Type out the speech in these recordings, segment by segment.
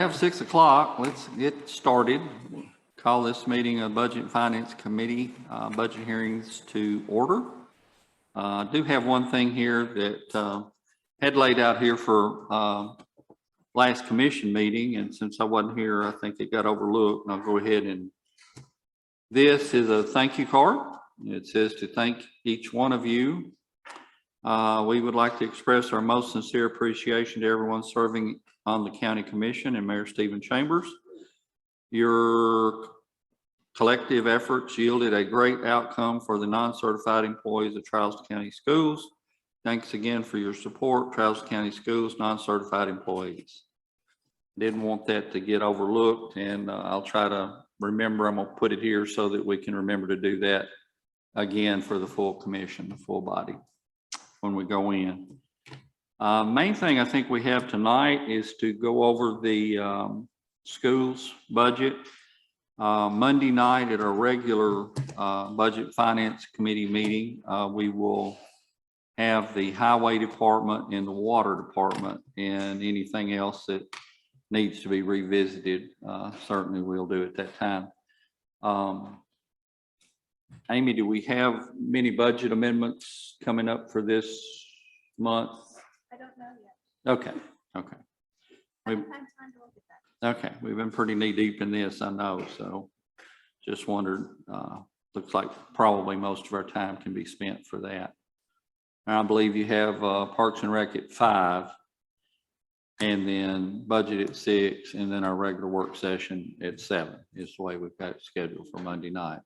Have 6 o'clock. Let's get started. Call this meeting of Budget and Finance Committee budget hearings to order. I do have one thing here that had laid out here for last commission meeting, and since I wasn't here, I think it got overlooked, and I'll go ahead and this is a thank you card. It says to thank each one of you. We would like to express our most sincere appreciation to everyone serving on the County Commission and Mayor Stephen Chambers. Your collective efforts yielded a great outcome for the non-certified employees of Charleston County Schools. Thanks again for your support, Charleston County Schools non-certified employees. Didn't want that to get overlooked, and I'll try to remember. I'm gonna put it here so that we can remember to do that again for the full commission, the full body, when we go in. Main thing I think we have tonight is to go over the schools budget. Monday night at our regular budget finance committee meeting, we will have the highway department and the water department, and anything else that needs to be revisited, certainly we'll do at that time. Amy, do we have many budget amendments coming up for this month? I don't know yet. Okay. Okay, we've been pretty knee deep in this, I know, so just wondered, looks like probably most of our time can be spent for that. And I believe you have Parks and Rec at 5, and then budget at 6, and then our regular work session at 7 is the way we've got it scheduled for Monday night.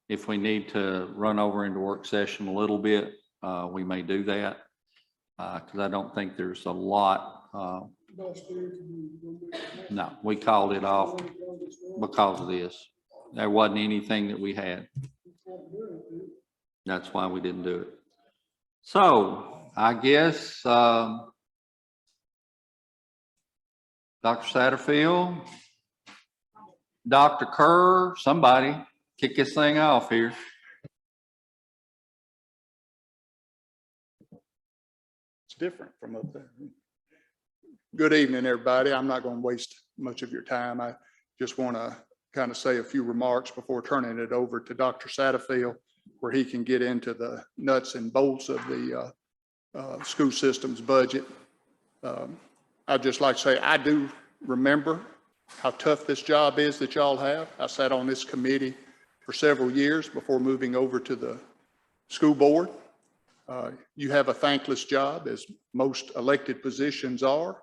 If we need to run over into work session a little bit, we may do that, because I don't think there's a lot. No, we called it off because of this. There wasn't anything that we had. That's why we didn't do it. So I guess Dr. Satterfield, Dr. Kerr, somebody kick this thing off here. It's different from up there. Good evening, everybody. I'm not going to waste much of your time. I just want to kind of say a few remarks before turning it over to Dr. Satterfield, where he can get into the nuts and bolts of the school system's budget. I'd just like to say, I do remember how tough this job is that y'all have. I sat on this committee for several years before moving over to the school board. You have a thankless job, as most elected positions are,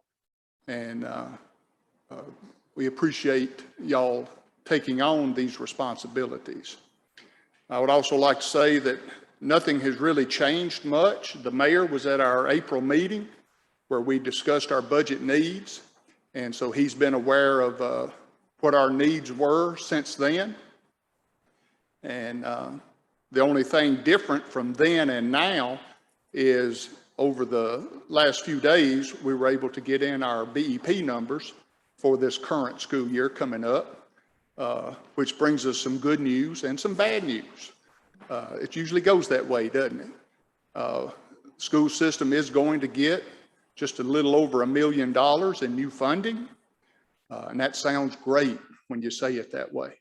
and we appreciate y'all taking on these responsibilities. I would also like to say that nothing has really changed much. The mayor was at our April meeting where we discussed our budget needs, and so he's been aware of what our needs were since then. And the only thing different from then and now is over the last few days, we were able to get in our BEP numbers for this current school year coming up, which brings us some good news and some bad news. It usually goes that way, doesn't it? School system is going to get just a little over $1 million in new funding. And that sounds great when you say it that way.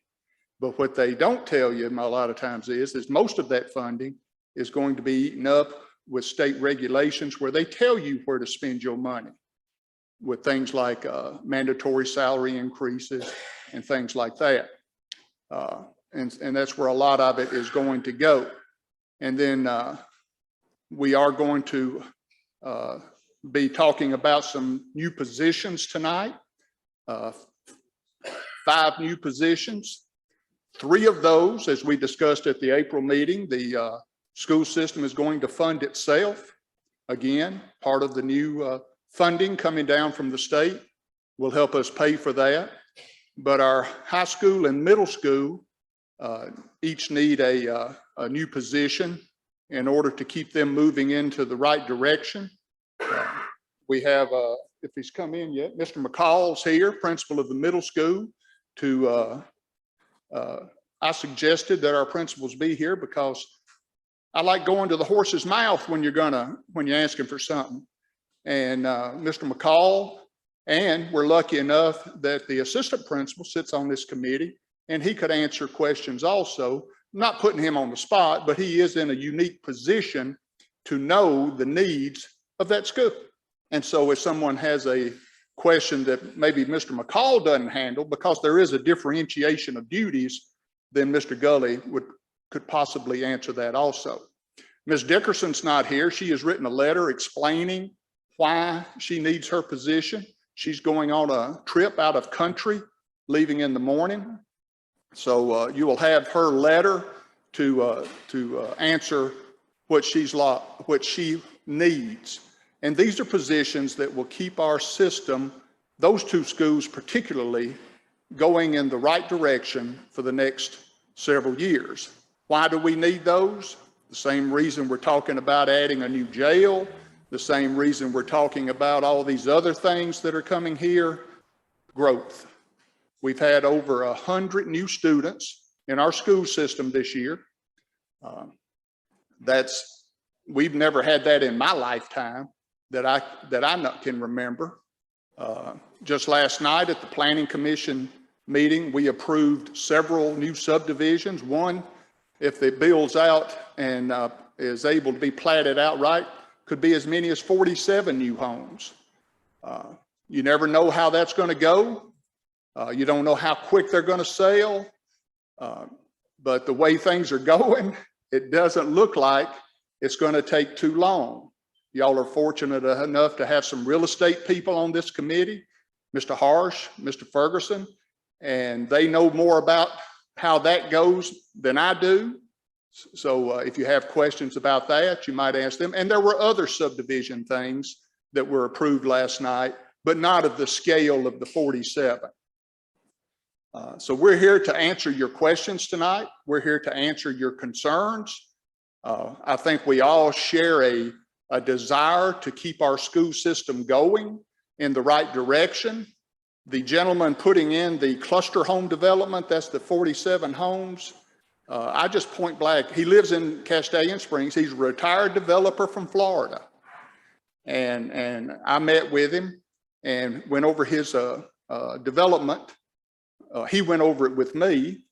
But what they don't tell you a lot of times is most of that funding is going to be eaten up with state regulations where they tell you where to spend your money, with things like mandatory salary increases and things like that. And that's where a lot of it is going to go. And then we are going to be talking about some new positions tonight, 5 new positions. 3 of those, as we discussed at the April meeting, the school system is going to fund itself. Again, part of the new funding coming down from the state will help us pay for that. But our high school and middle school each need a new position in order to keep them moving into the right direction. We have, if he's come in yet, Mr. McCall's here, principal of the middle school, to I suggested that our principals be here because I like going to the horse's mouth when you're asking for something. And Mr. McCall And we're lucky enough that the assistant principal sits on this committee and he could answer questions also. I'm not putting him on the spot, but he is in a unique position to know the needs of that school. And so if someone has a question that maybe Mr. McCall doesn't handle, because there is a differentiation of duties, then Mr. Gully could possibly answer that also. Ms. Dickerson's not here. She has written a letter explaining why she needs her position. She's going on a trip out of country, leaving in the morning. So you will have her letter to answer what she needs. And these are positions that will keep our system, those two schools particularly, going in the right direction for the next several years. Why do we need those? The same reason we're talking about adding a new jail, the same reason we're talking about all these other things that are coming here, growth. We've had over 100 new students in our school system this year. We've never had that in my lifetime that I can remember. Just last night at the Planning Commission meeting, we approved several new subdivisions. One, if it builds out and is able to be platted outright, could be as many as 47 new homes. You never know how that's going to go. You don't know how quick they're going to sell. But the way things are going, it doesn't look like it's going to take too long. Y'all are fortunate enough to have some real estate people on this committee, Mr. Harsh, Mr. Ferguson, and they know more about how that goes than I do. So if you have questions about that, you might ask them. And there were other subdivision things that were approved last night, but not of the scale of the 47. So we're here to answer your questions tonight. We're here to answer your concerns. I think we all share a desire to keep our school system going in the right direction. The gentleman putting in the cluster home development, that's the 47 homes. I just point blank, he lives in Castellan Springs. He's a retired developer from Florida. And I met with him and went over his development. He went over it with me,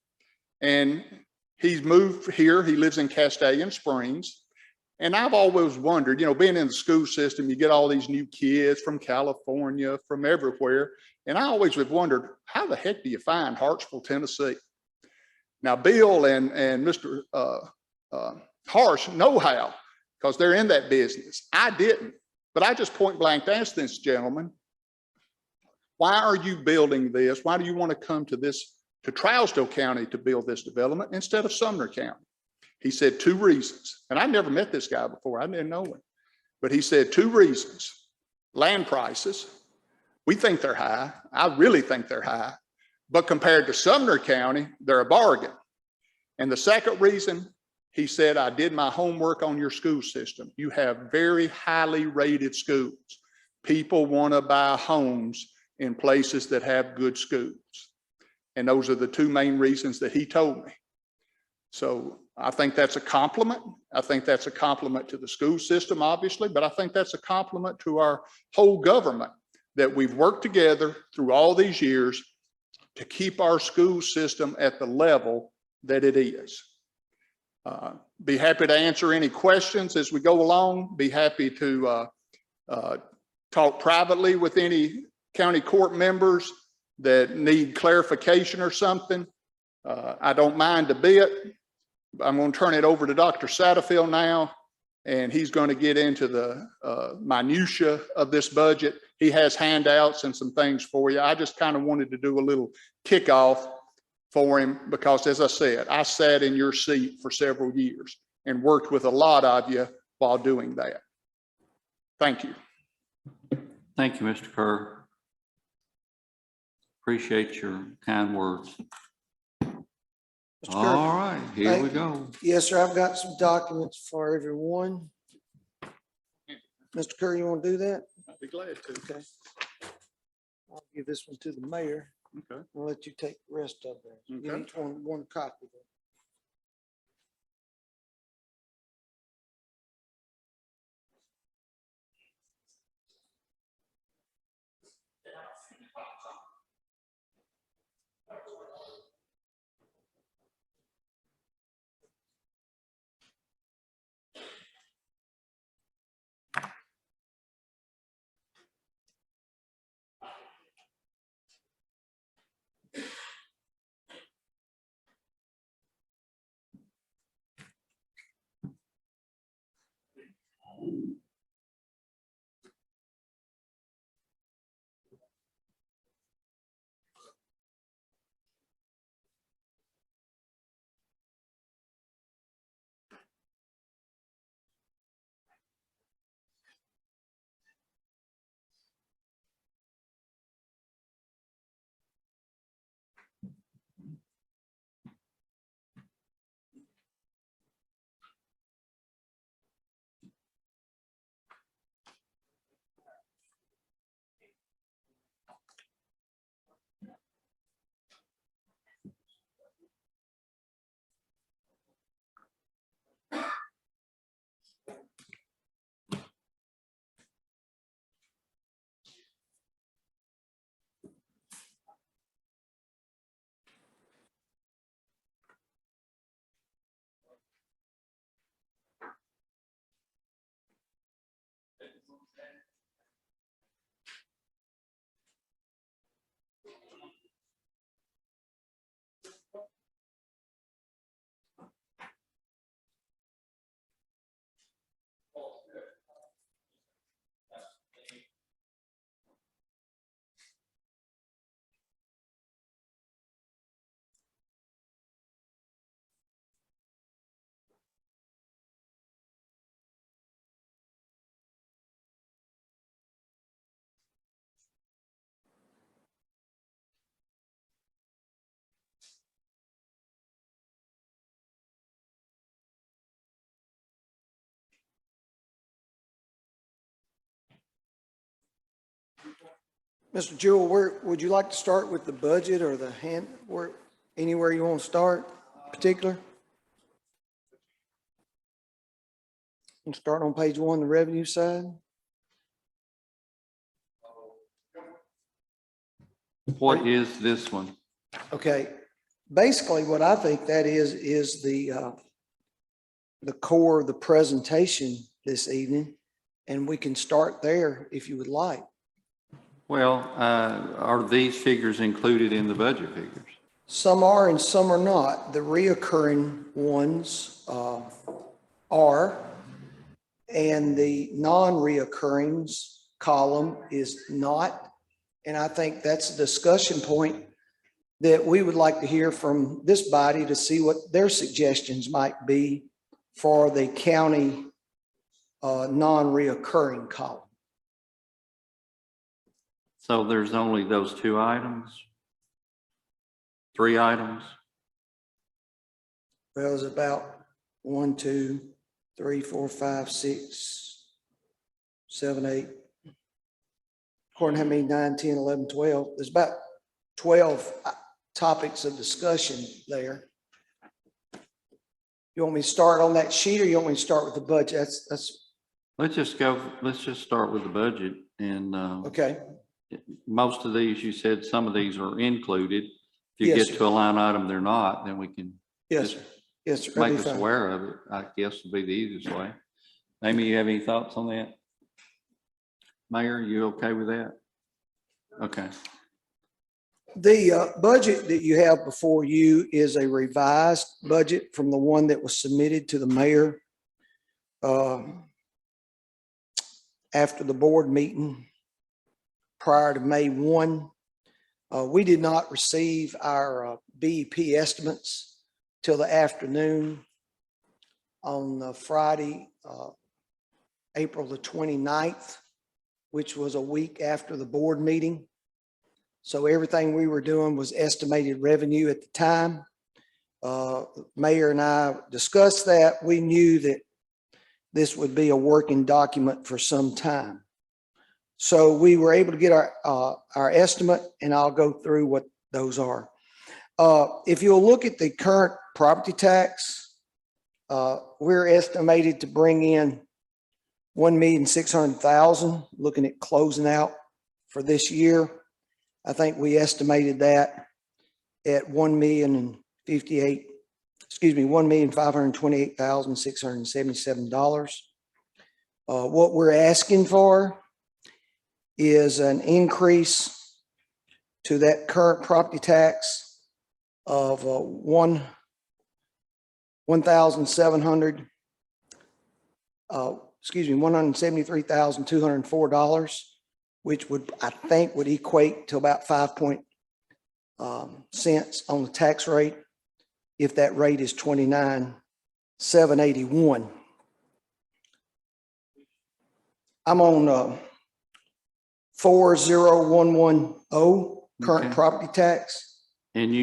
and he's moved here. He lives in Castellan Springs. And I've always wondered, you know, being in the school system, you get all these new kids from California, from everywhere. And I always have wondered, how the heck do you find Hartsville, Tennessee? Now, Bill and Mr. Harsh know how, because they're in that business. I didn't, but I just point blank asked this gentleman, why are you building this? Why do you want to come to Trousdale County to build this development instead of Sumner County? He said 2 reasons. And I never met this guy before. I didn't know him. But he said 2 reasons. Land prices. We think they're high. I really think they're high. But compared to Sumner County, they're a bargain. And the second reason, he said, I did my homework on your school system. You have very highly rated schools. People want to buy homes in places that have good schools. And those are the 2 main reasons that he told me. So I think that's a compliment. I think that's a compliment to the school system, obviously, but I think that's a compliment to our whole government that we've worked together through all these years to keep our school system at the level that it is. Be happy to answer any questions as we go along. Be happy to talk privately with any county court members that need clarification or something. I don't mind a bit. I'm going to turn it over to Dr. Satterfield now, and he's going to get into the minutia of this budget. He has handouts and some things for you. I just kind of wanted to do a little kickoff for him because, as I said, I sat in your seat for several years and worked with a lot of you while doing that. Thank you. Thank you, Mr. Kerr. Appreciate your kind words. Mr. Kerr, All right, here we go. yes, sir. I've got some documents for everyone. Mr. Kerr, you want to do that? I'd be glad to. Okay. I'll give this one to the mayor. Okay. I'll let you take the rest of it. Give Okay. each one copy. Mr. Jewell, where, would you like to start with the budget or the anywhere you want to start particular? And start on page 1, the revenue side. What is this one? Okay, basically what I think that is the core of the presentation this evening, and we can start there if you would like. Well, are these figures included in the budget figures? Some are and some are not. The reoccurring ones are, and the non-reoccurrings column is not. And I think that's a discussion point that we would like to hear from this body to see what their suggestions might be for the county non-reoccurring column. So there's only those 2 items? 3 items? Well, it's about 1, 2, 3, 4, 5, 6, 7, 8. According to how many, 9, 10, 11, 12. There's about 12 topics of discussion there. You want me to start on that sheet, or you want me to start with the budget? Let's just start with the budget. And Okay. most of these, you said some of these are included. If you Yes, get to a line item they're not, then we can Yes, just sir. Yes, sir. make That'd be us fine. aware of it, I guess would be the easiest way. Amy, you have any thoughts on that? Mayor, you okay with that? Okay. The budget that you have before you is a revised budget from the one that was submitted to the mayor after the board meeting prior to May 1. We did not receive our BEP estimates till the afternoon on Friday, April the 29th, which was a week after the board meeting. So everything we were doing was estimated revenue at the time. Mayor and I discussed that. We knew that this would be a working document for some time. So we were able to get our estimate, and I'll go through what those are. If you'll look at the current property tax, we're estimated to bring in $1,600,000, looking at closing out for this year. I think we estimated that at $1,528,677. What we're asking for is an increase to that current property tax of $173,204, which would, I think, would equate to about 5 cents on the tax rate, if that rate is 29,781. I'm on 40110 current Okay. property tax. And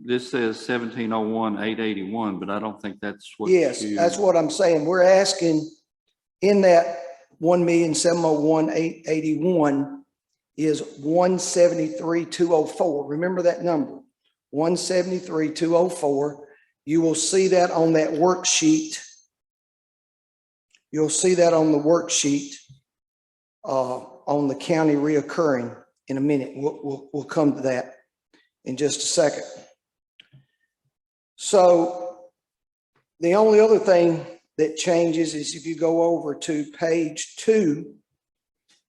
this says 1701,881, but I don't think that's what. Yes, that's what I'm saying. We're asking in that 1,701,881 is 173,204. Remember that number, 173,204. You will see that on that worksheet. You'll see that on the worksheet on the county reoccurring in a minute. We'll come to that in just a second. So the only other thing that changes is if you go over to page 2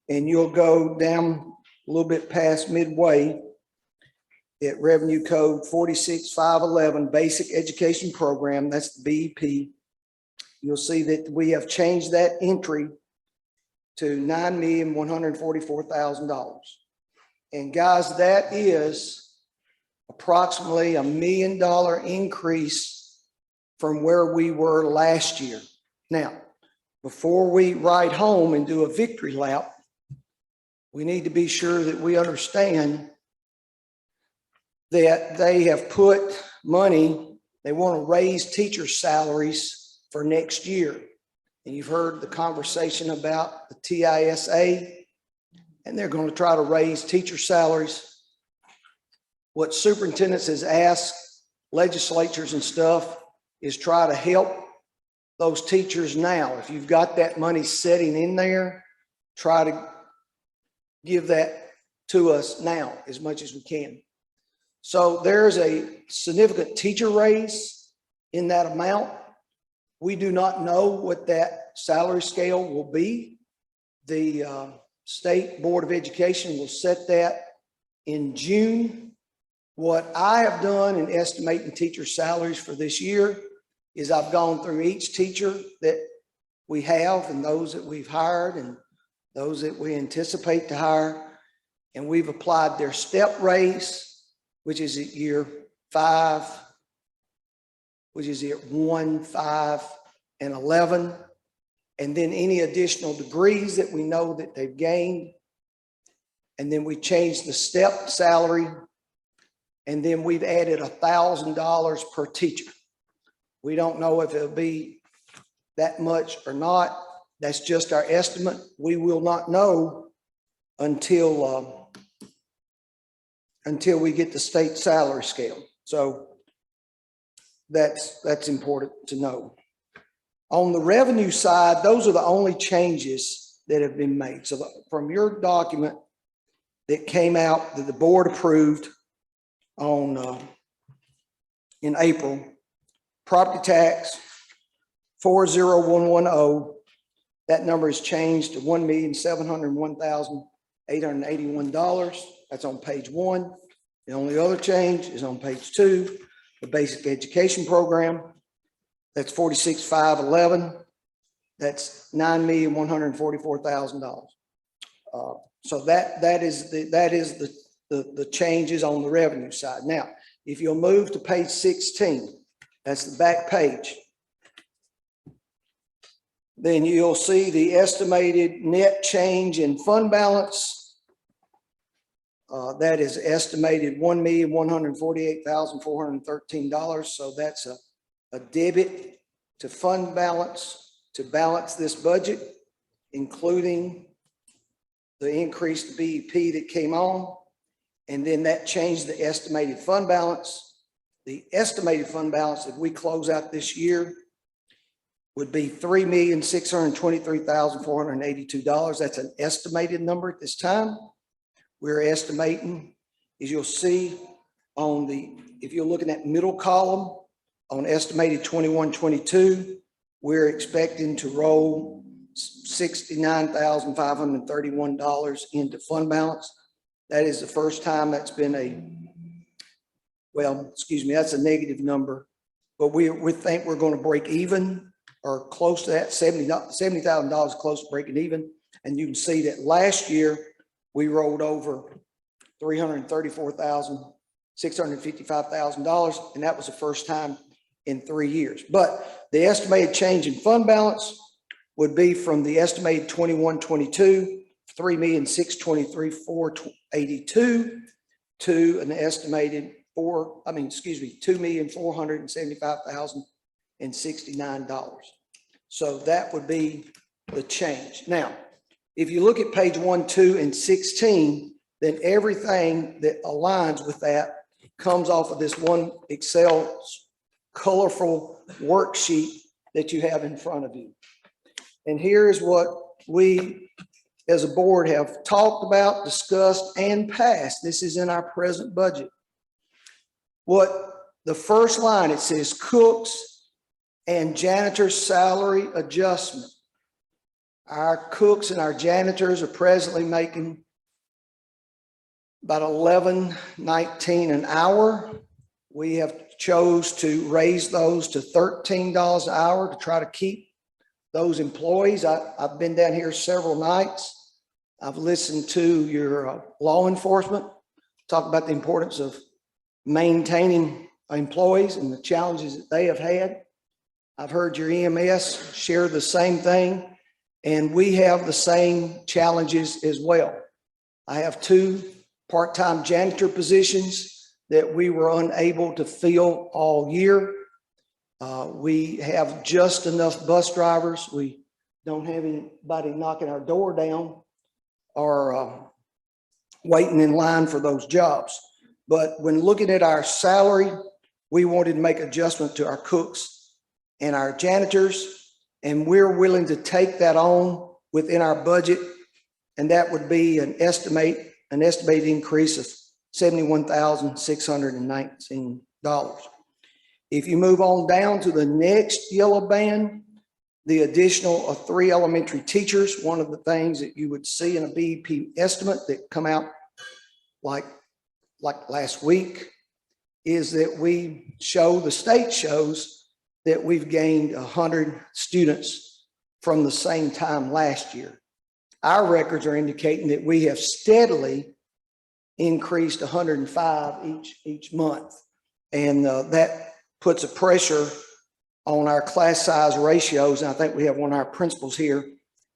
and you'll go down a little bit past midway at revenue code 46511 basic education program, that's the BEP. You'll see that we have changed that entry to $9,144,000. And guys, that is approximately $1 million increase from where we were last year. Now, before we ride home and do a victory lap, we need to be sure that we understand that they have put money, they want to raise teacher salaries for next year. And you've heard the conversation about the TISA and they're going to try to raise teacher salaries. What superintendents has asked legislatures and stuff is try to help those teachers now. If you've got that money sitting in there, try to give that to us now as much as we can. So there's a significant teacher raise in that amount. We do not know what that salary scale will be. The State Board of Education will set that in June. What I have done in estimating teacher salaries for this year is I've gone through each teacher that we have and those that we've hired and those that we anticipate to hire, and we've applied their step raise, which is at year 5, which is at 1, 5, and 11, and then any additional degrees that we know that they've gained. And then we changed the step salary, and then we've added $1,000 per teacher. We don't know if it'll be that much or not. That's just our estimate. We will not know until we get the state salary scale. So that's important to know. On the revenue side, those are the only changes that have been made. So from your document that came out that the board approved on in April, property tax 40110, that number has changed to $1,701,881. That's on page 1. The only other change is on page 2, the basic education program. That's 46,511. That's $9,144,000. So that is the changes on the revenue side. Now, if you'll move to page 16, that's the back page, then you'll see the estimated net change in fund balance. That is estimated $1,148,413. So that's a debit to fund balance to balance this budget, including the increased BEP that came on. And then that changed the estimated fund balance. The estimated fund balance, if we close out this year, would be $3,623,482. That's an estimated number at this time. We're estimating, as you'll see on the, if you're looking at middle column on estimated 21-22, we're expecting to roll $69,531 into fund balance. That is the first time that's been that's a negative number, but we think we're going to break even or close to that. $70,000 close to breaking even. And you can see that last year we rolled over $655,000, and that was the first time in 3 years. But the estimated change in fund balance would be from the estimated 21-22, $3,623,482 to an estimated $2,475,069. So that would be the change. Now, if you look at page 1, 2, and 16, then everything that aligns with that comes off of this one Excel colorful worksheet that you have in front of you. And here is what we as a board have talked about, discussed, and passed. This is in our present budget. What the first line, it says cooks and janitors salary adjustment. Our cooks and our janitors are presently making about $11.19 an hour. We have chose to raise those to $13 an hour to try to keep those employees. I've been down here several nights. I've listened to your law enforcement talk about the importance of maintaining employees and the challenges that they have had. I've heard your EMS share the same thing, and we have the same challenges as well. I have 2 part-time janitor positions that we were unable to fill all year. We have just enough bus drivers. We don't have anybody knocking our door down or waiting in line for those jobs. But when looking at our salary, we wanted to make adjustment to our cooks and our janitors, and we're willing to take that on within our budget. And that would be an estimated increase of $71,619. If you move on down to the next yellow band, the additional of 3 elementary teachers, one of the things that you would see in a BEP estimate that come out like last week is that the state shows that we've gained 100 students from the same time last year. Our records are indicating that we have steadily increased 105 each month. And that puts a pressure on our class size ratios. And I think we have one of our principals here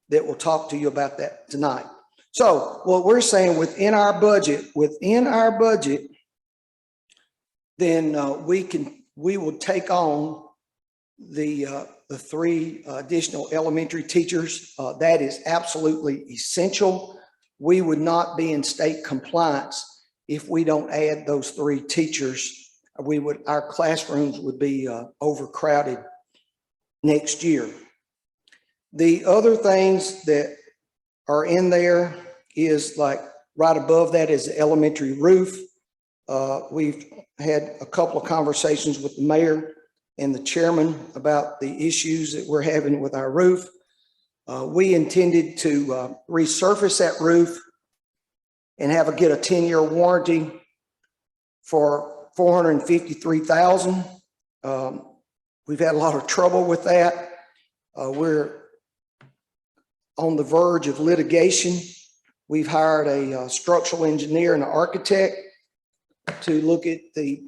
that will talk to you about that tonight. So what we're saying within our budget, then we will take on the 3 additional elementary teachers. That is absolutely essential. We would not be in state compliance if we don't add those 3 teachers. Our classrooms would be overcrowded next year. The other things that are in there is like right above that is the elementary roof. We've had a couple of conversations with the mayor and the chairman about the issues that we're having with our roof. We intended to resurface that roof and get a 10-year warranty for $453,000. We've had a lot of trouble with that. We're on the verge of litigation. We've hired a structural engineer and an architect to look at the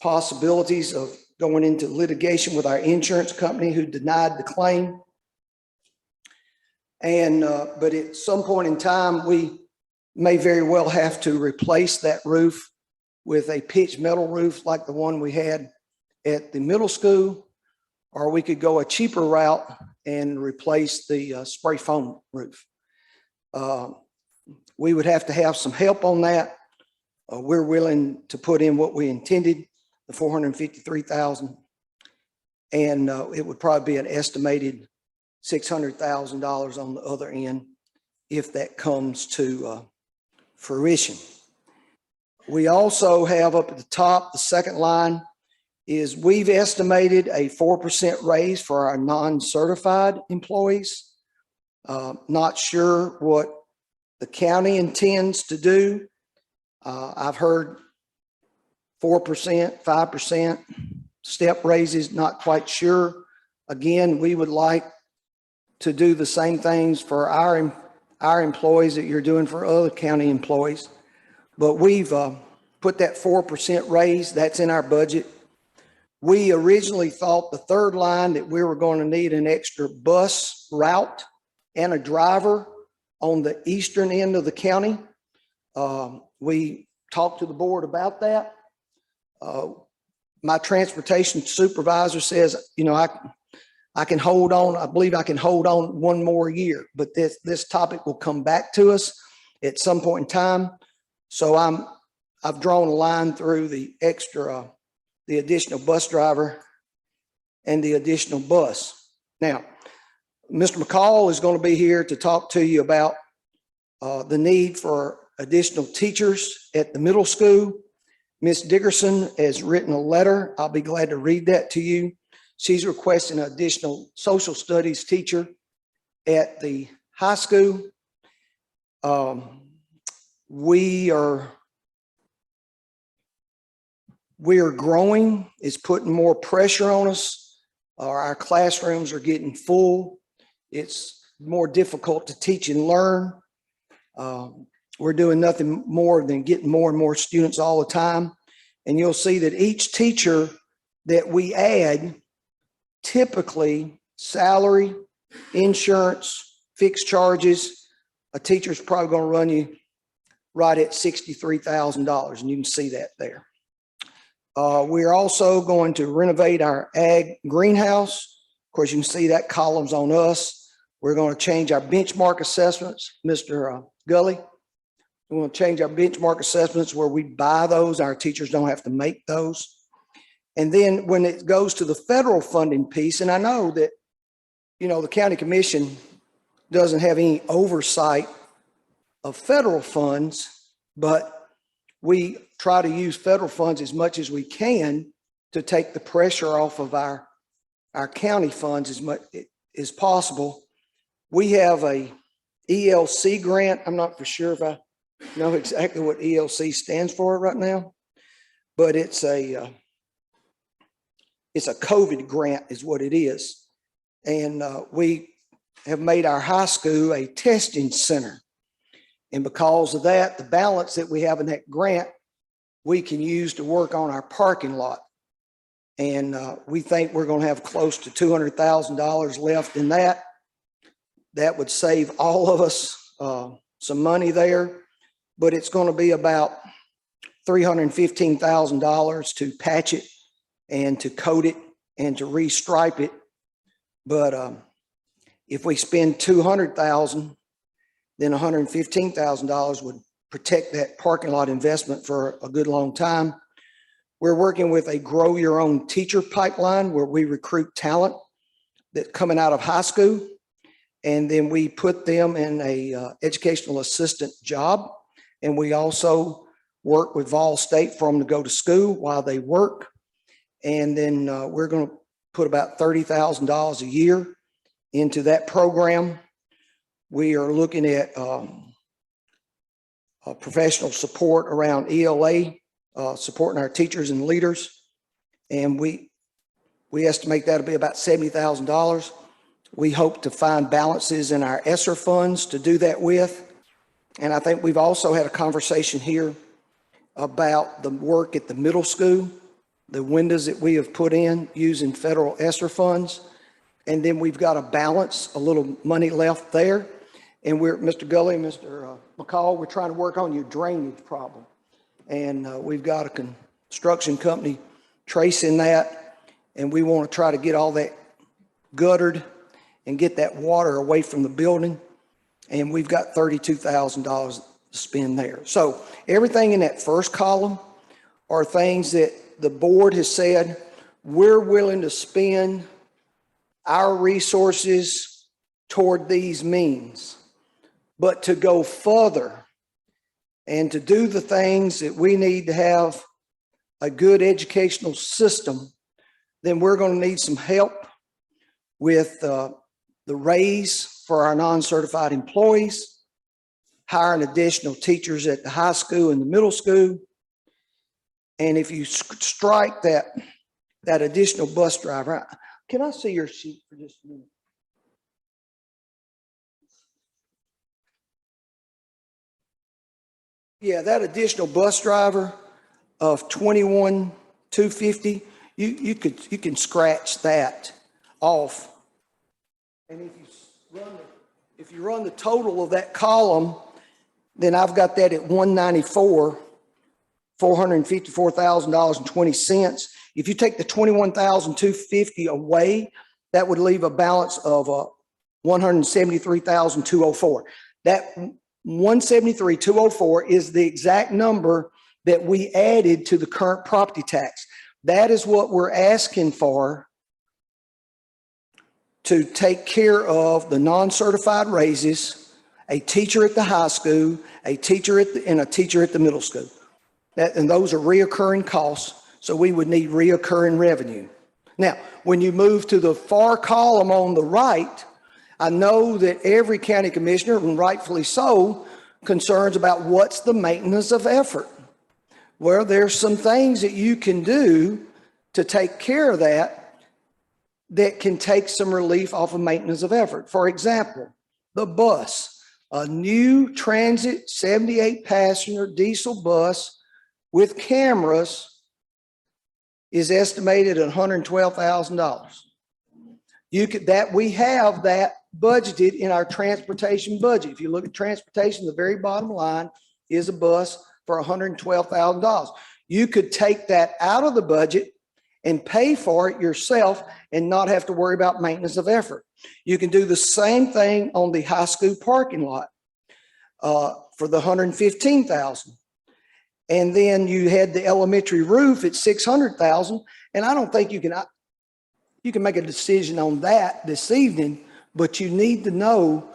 possibilities of going into litigation with our insurance company who denied the claim. And but at some point in time, we may very well have to replace that roof with a pitched metal roof like the one we had at the middle school, or we could go a cheaper route and replace the spray foam roof. We would have to have some help on that. We're willing to put in what we intended, the $453,000, and it would probably be an estimated $600,000 on the other end if that comes to fruition. We also have up at the top, the second line is we've estimated a 4% raise for our non-certified employees. Not sure what the county intends to do. I've heard 4%, 5% step raises, not quite sure. Again, we would like to do the same things for our employees that you're doing for other county employees. But we've put that 4% raise, that's in our budget. We originally thought the third line that we were going to need an extra bus route and a driver on the eastern end of the county. We talked to the board about that. My transportation supervisor says, you know, I can hold on. I believe I can hold on one more year, but this topic will come back to us at some point in time. So I've drawn a line through the additional bus driver and the additional bus. Now, Mr. McCall is going to be here to talk to you about the need for additional teachers at the middle school. Ms. Dickerson has written a letter. I'll be glad to read that to you. She's requesting an additional social studies teacher at the high school. We are growing. It's putting more pressure on us. Our classrooms are getting full. It's more difficult to teach and learn. We're doing nothing more than getting more and more students all the time. And you'll see that each teacher that we add, typically salary, insurance, fixed charges, a teacher's probably going to run you right at $63,000, and you can see that there. We're also going to renovate our ag greenhouse. Of course, you can see that column's on us. We're going to change our benchmark assessments. Mr. Gully, We want to change our benchmark assessments where we buy those. Our teachers don't have to make those. And then when it goes to the federal funding piece, and I know that, you know, the county commission doesn't have any oversight of federal funds, but we try to use federal funds as much as we can to take the pressure off of our county funds as much as possible. We have a ELC grant. I'm not for sure if I know exactly what ELC stands for right now, but it's a COVID grant is what it is. And we have made our high school a testing center. And because of that, the balance that we have in that grant, we can use to work on our parking lot. And we think we're going to have close to $200,000 left in that. That would save all of us some money there, but it's going to be about $315,000 to patch it and to coat it and to restripe it. But if we spend $200,000, then $115,000 would protect that parking lot investment for a good long time. We're working with a grow your own teacher pipeline where we recruit talent that's coming out of high school. And then we put them in a educational assistant job. And we also work with Vol State for them to go to school while they work. And then we're going to put about $30,000 a year into that program. We are looking at professional support around ELA, supporting our teachers and leaders. And we estimate that'll be about $70,000. We hope to find balances in our ESSER funds to do that with. And I think we've also had a conversation here about the work at the middle school, the windows that we have put in using federal ESSER funds. And then we've got a balance, a little money left there. And we're, Mr. Gully, Mr. McCall, we're trying to work on your drainage problem. And we've got a construction company tracing that. And we want to try to get all that guttered and get that water away from the building. And we've got $32,000 to spend there. So everything in that first column are things that the board has said, we're willing to spend our resources toward these means. But to go further and to do the things that we need to have a good educational system, then we're going to need some help with the raise for our non-certified employees, hiring additional teachers at the high school and the middle school. And if you strike that additional bus driver, can I see your sheet for just a minute? Yeah, that additional bus driver of $21,250, you can scratch that off. And if you run the total of that column, then I've got that at $454,020. If you take the $21,250 away, that would leave a balance of $173,204. That $173,204 is the exact number that we added to the current property tax. That is what we're asking for to take care of the non-certified raises, a teacher at the high school, a teacher at the middle school. And those are reoccurring costs, so we would need reoccurring revenue. Now, when you move to the far column on the right, I know that every county commissioner, and rightfully so, concerns about what's the maintenance of effort. Well, there's some things that you can do to take care of that can take some relief off of maintenance of effort. For example, the bus, a new transit 78 passenger diesel bus with cameras is estimated at $112,000. We have that budgeted in our transportation budget. If you look at transportation, the very bottom line is a bus for $112,000. You could take that out of the budget and pay for it yourself and not have to worry about maintenance of effort. You can do the same thing on the high school parking lot. for the 115,000. And then you had the elementary roof at 600,000. And I don't think you can make a decision on that this evening, but you need to know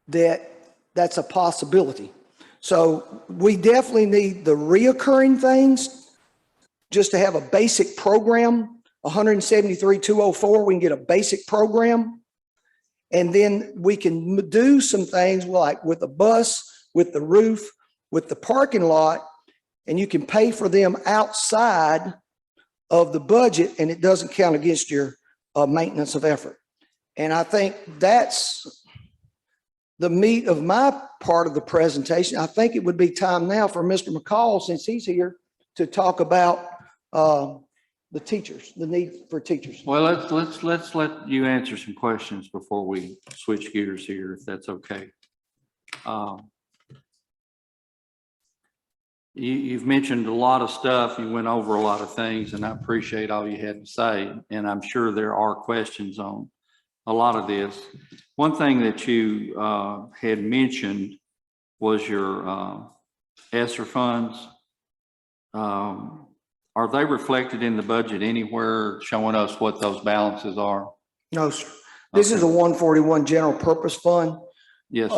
that that's a possibility. So we definitely need the reoccurring things just to have a basic program. 173,204, we can get a basic program. And then we can do some things like with the bus, with the roof, with the parking lot, and you can pay for them outside of the budget and it doesn't count against your maintenance of effort. And I think that's the meat of my part of the presentation. I think it would be time now for Mr. McCall, since he's here, to talk about the teachers, the need for teachers. Well, let's let you answer some questions before we switch gears here, if that's okay. You've mentioned a lot of stuff. You went over a lot of things, and I appreciate all you had to say. And I'm sure there are questions on a lot of this. One thing that you had mentioned was your ESSER funds. Are they reflected in the budget anywhere showing us what those balances are? No, sir. This is a 141 general purpose fund. Yes.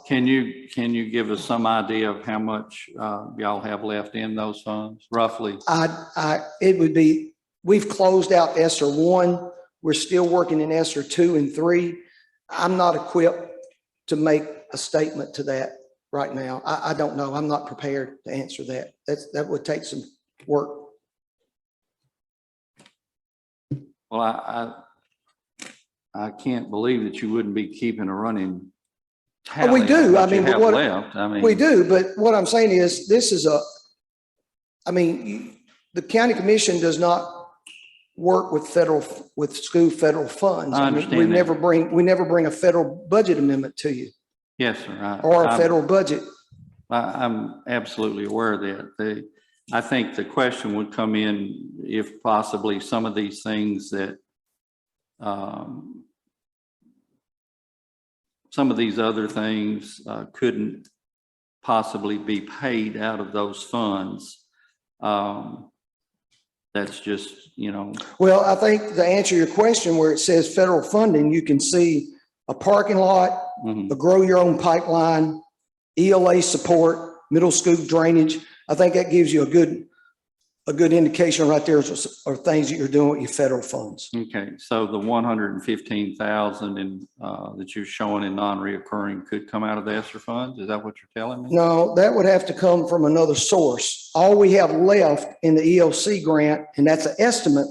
Can you give us some idea of how much y'all have left in those funds, roughly? It would be, we've closed out ESSER 1. We're still working in ESSER 2 and 3. I'm not equipped to make a statement to that right now. I don't know. I'm not prepared to answer that. That would take some work. Well, I can't believe that you wouldn't be keeping a running Oh, tally. we do. I I mean, have what, left. I mean, we do. But what I'm saying is, this is I mean, the county commission does not work with school federal funds. I understand that. We never bring a federal budget amendment to you. Yes, sir. Or a federal budget. I'm absolutely aware of that. I think the question would come in if possibly some of these things that some of these other things couldn't possibly be paid out of those funds. That's just, you know. Well, I think to answer your question, where it says federal funding, you can see a parking lot, a grow your own pipeline, ELA support, middle school drainage. I think that gives you a good indication right there are things that you're doing with your federal funds. Okay, so the 115,000 in that you're showing in non-reoccurring could come out of the ESSER funds. Is that what you're telling me? No, that would have to come from another source. All we have left in the ELC grant, and that's an estimate,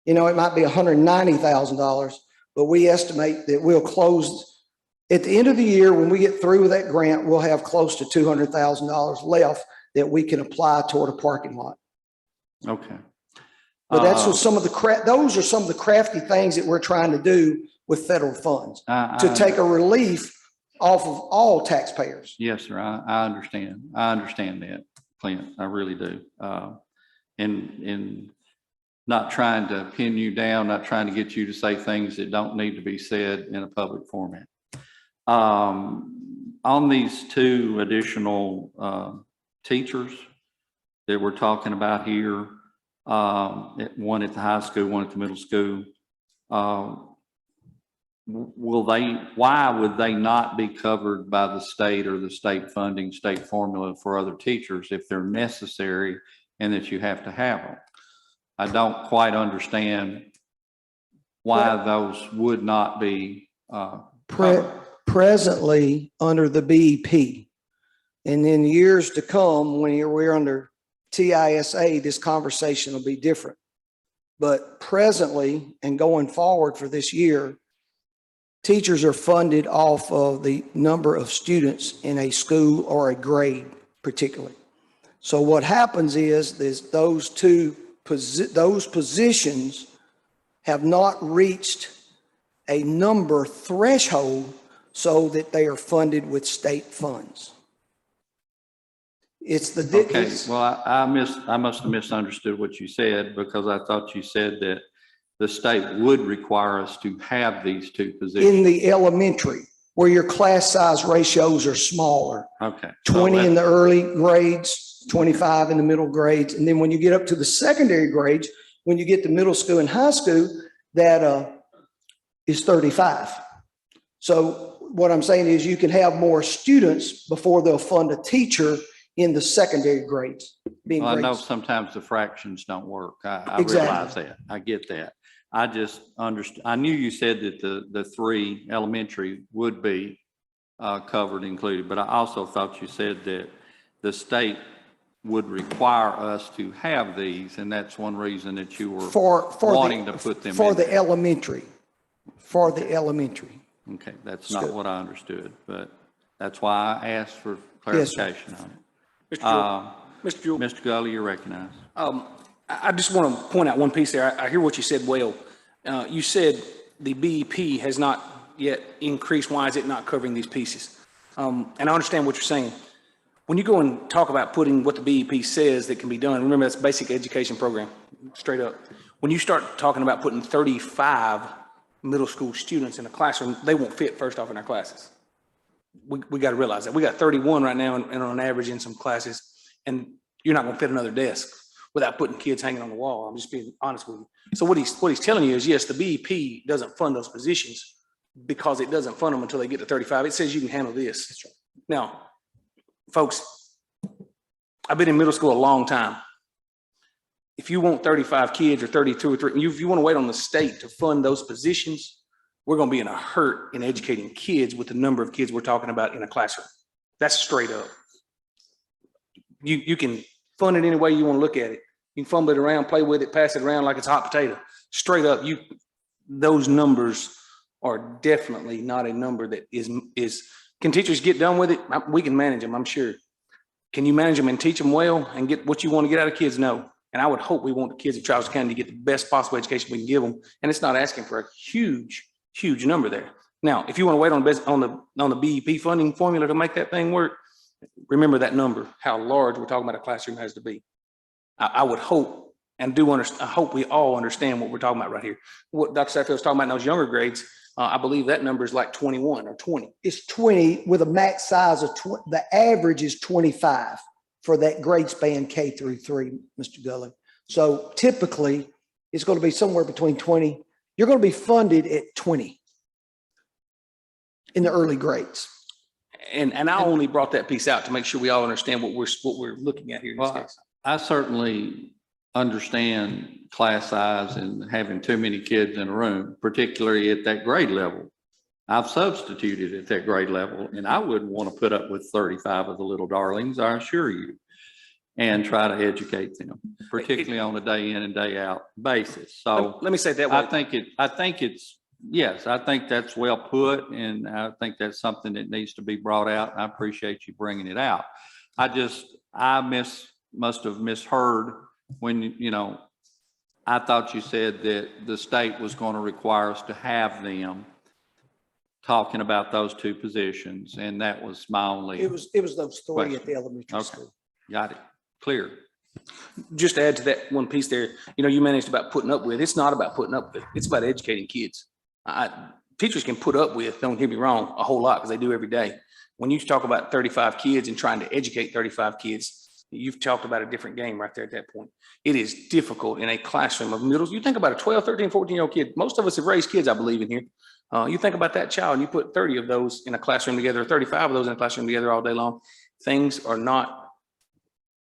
you know, it might be $190,000, but we estimate that we'll close at the end of the year. When we get through with that grant, we'll have close to $200,000 left that we can apply toward a parking lot. Okay. But that's what some of those are some of the crafty things that we're trying to do with federal funds to take a relief off of all taxpayers. Yes, sir. I understand. I understand that, Clint. I really do. And not trying to pin you down, not trying to get you to say things that don't need to be said in a public format. On these two additional teachers that we're talking about here, one at the high school, one at the middle school, why would they not be covered by the state or the state funding, state formula for other teachers if they're necessary and that you have to have them? I don't quite understand why those would not be presently under the BEP. And in years to come, when we're under TISA, this conversation will be different. But presently and going forward for this year, teachers are funded off of the number of students in a school or a grade particularly. So what happens is those positions have not reached a number threshold so that they are funded with state funds. It's the okay. Well, I must have misunderstood what you said, because I thought you said that the state would require us to have these two positions in the elementary. where your class size ratios are smaller. Okay. 20 in the early grades, 25 in the middle grades. And then when you get up to the secondary grades, when you get to middle school and high school, that is 35. So what I'm saying is you can have more students before they'll fund a teacher in the secondary grades. Well, I know sometimes the fractions don't work. I Exactly. realize that. I get that. I just understand. I knew you said that the 3 elementary would be covered, included, but I also thought you said that the state would require us to have these, and that's one reason that you were wanting to put them for in the there. elementary. For the elementary. Okay, that's not what I understood, but that's why I asked for clarification on it. Mr. Jewell, Mr. Gully, you're recognized. I just want to point out one piece there. I hear what you said well. You said the BEP has not yet increased. Why is it not covering these pieces? And I understand what you're saying. When you go and talk about putting what the BEP says that can be done, remember that's basic education program, straight up. When you start talking about putting 35 middle school students in a classroom, they won't fit first off in our classes. We got to realize that. We got 31 right now and on average in some classes, and you're not going to fit another desk without putting kids hanging on the wall. I'm just being honest with you. So what he's telling you is, yes, the BEP doesn't fund those positions because it doesn't fund them until they get to 35. It says you can handle this. Now, folks, I've been in middle school a long time. If you want 35 kids or 32 or 3, if you want to wait on the state to fund those positions, we're going to be in a hurt in educating kids with the number of kids we're talking about in a classroom. That's straight up. You can fund it any way you want to look at it. You can fumble it around, play with it, pass it around like it's a hot potato. Straight up, those numbers are definitely not a number that is. Can teachers get done with it? We can manage them, I'm sure. Can you manage them and teach them well and get what you want to get out of kids? No. And I would hope we want the kids of Travis County to get the best possible education we can give them. And it's not asking for a huge number there. Now, if you want to wait on the BEP funding formula to make that thing work, remember that number, how large we're talking about a classroom has to be. I would hope and do understand. I hope we all understand what we're talking about right here. What Dr. Satterfield was talking about in those younger grades, I believe that number is like 21 or 20. It's 20 with a max size of 20. The average is 25 for that grade span K through 3, Mr. Gully. So typically it's going to be somewhere between 20. You're going to be funded at 20 in the early grades. And I only brought that piece out to make sure we all understand what we're looking at here in this case. I certainly understand class size and having too many kids in a room, particularly at that grade level. I've substituted at that grade level, and I wouldn't want to put up with 35 of the little darlings, I assure you, and try to educate them, particularly on a day in and day out basis. So let me say it that way. I think that's well put, and I think that's something that needs to be brought out. I appreciate you bringing it out. I must have misheard when, I thought you said that the state was going to require us to have them talking about those 2 positions, and that was my only. It was those 3 question. at the elementary Okay. school. Got it. Clear. Just to add to that one piece there, you managed about putting up with. It's not about putting up with. It's about educating kids. Teachers can put up with, don't get me wrong, a whole lot because they do every day. When you talk about 35 kids and trying to educate 35 kids, you've talked about a different game right there at that point. It is difficult in a classroom of middles. You think about a 12, 13, 14-year-old kid. Most of us have raised kids, I believe, in here. You think about that child and you put 30 of those in a classroom together, or 35 of those in a classroom together all day long. Things are not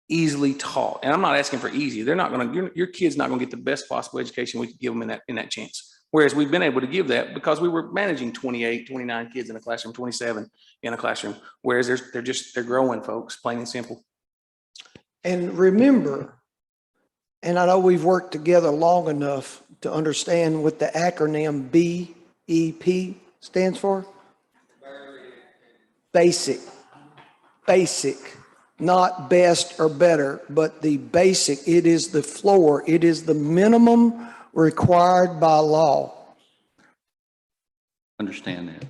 easily taught. And I'm not asking for easy. Your kid's not going to get the best possible education we could give them in that chance. Whereas we've been able to give that because we were managing 28, 29 kids in a classroom, 27 in a classroom. Whereas they're growing, folks, plain and simple. And remember, and I know we've worked together long enough to understand what the acronym BEP stands for. Basic, not best or better, but the basic. It is the floor. It is the minimum required by law. Understand that.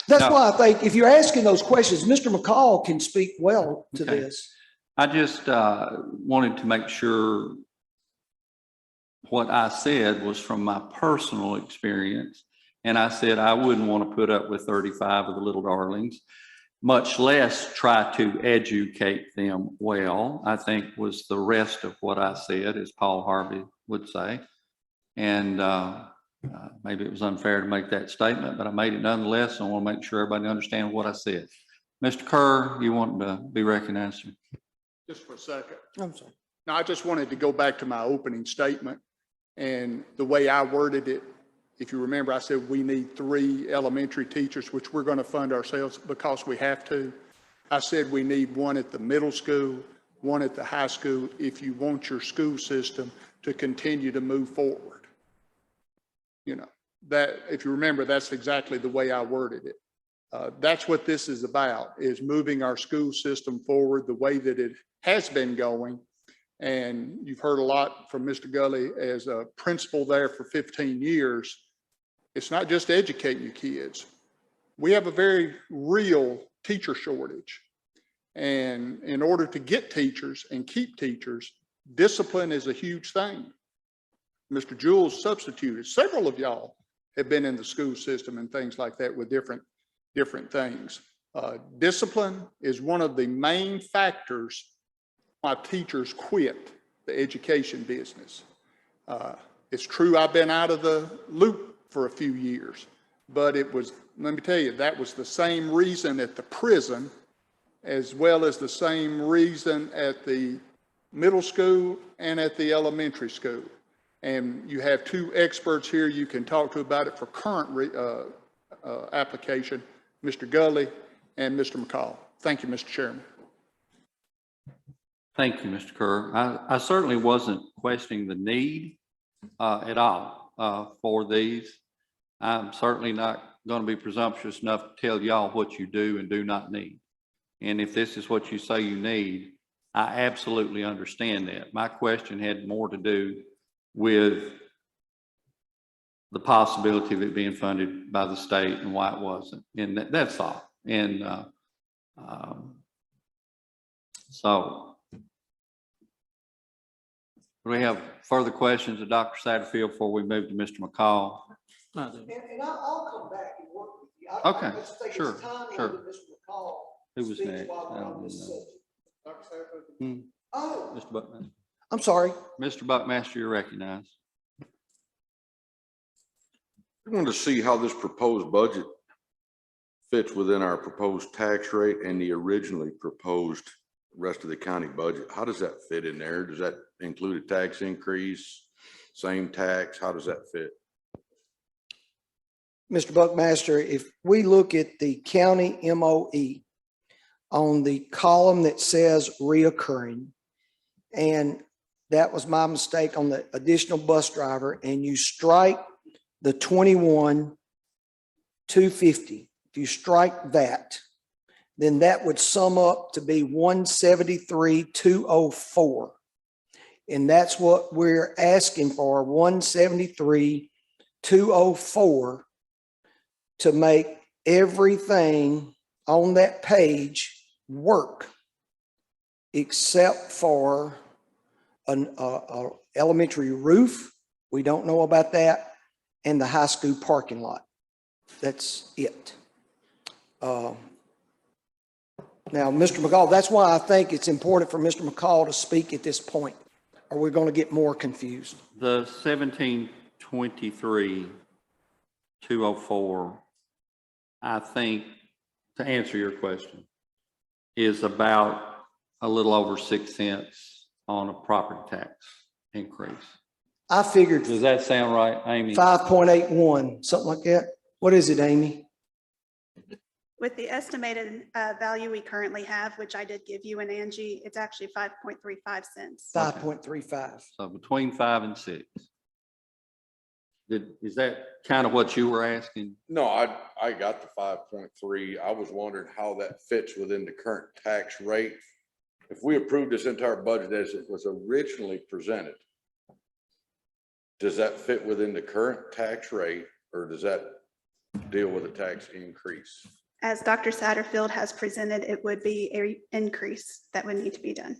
That's No. why I think if you're asking those questions, Mr. McCall can speak well to Okay. this. I just wanted to make sure what I said was from my personal experience And I said, I wouldn't want to put up with 35 of the little darlings, much less try to educate them well, I think was the rest of what I said, as Paul Harvey would say. And maybe it was unfair to make that statement, but I made it nonetheless. And I want to make sure everybody understands what I said. Mr. Kerr, you want to be recognized? Just for a second. I'm sorry. Now, I just wanted to go back to my opening statement and the way I worded it. If you remember, I said we need 3 elementary teachers, which we're going to fund ourselves because we have to. I said we need 1 at the middle school, 1 at the high school, if you want your school system to continue to move forward. You know, that, if you remember, that's exactly the way I worded it. That's what this is about, is moving our school system forward the way that it has been going. And you've heard a lot from Mr. Gully as a principal there for 15 years. It's not just educating your kids. We have a very real teacher shortage. And in order to get teachers and keep teachers, discipline is a huge thing. Mr. Jules substituted. Several of y'all have been in the school system and things like that with different things. Discipline is one of the main factors why teachers quit the education business. It's true, I've been out of the loop for a few years, but it was, let me tell you, that was the same reason at the prison, as well as the same reason at the middle school and at the elementary school. And you have 2 experts here you can talk to about it for current application, Mr. Gully and Mr. McCall. Thank you, Mr. Chairman. Thank you, Mr. Kerr. I certainly wasn't questioning the need at all for these. I'm certainly not going to be presumptuous enough to tell y'all what you do and do not need. And if this is what you say you need, I absolutely understand that. My question had more to do with the possibility of it being funded by the state and why it wasn't. And that's all. And so do we have further questions of Dr. Satterfield before we move to Mr. McCall? And I'll come back and work with you. Okay, I just think sure, it's time sure. that Mr. McCall Who was speaks next? while we're I on don't this know. subject. Hmm. Oh, Mr. Buckmaster. I'm sorry. Mr. Buckmaster, you're recognized. I wanted to see how this proposed budget fits within our proposed tax rate and the originally proposed rest of the county budget. How does that fit in there? Does that include a tax increase, same tax? How does that fit? Mr. Buckmaster, if we look at the county MOE on the column that says reoccurring, and that was my mistake on the additional bus driver, and you strike the 21,250, if you strike that, then that would sum up to be 173,204. And that's what we're asking for, 173,204, to make everything on that page work, except for an elementary roof. We don't know about that. And the high school parking lot. That's it. Now, Mr. McCall, that's why I think it's important for Mr. McCall to speak at this point, or we're going to get more confused. The 1723,204, I think, to answer your question, is about a little over 6 cents on a property tax increase. I figured Does that sound right, Amy? 5.81, something like that. What is it, Amy? With the estimated value we currently have, which I did give you and Angie, it's actually 5.35 cents. 5.35. So between 5 and 6. Is that kind of what you were asking? No, I got the 5.3. I was wondering how that fits within the current tax rate. If we approved this entire budget as it was originally presented, does that fit within the current tax rate, or does that deal with a tax increase? As Dr. Satterfield has presented, it would be an increase that would need to be done.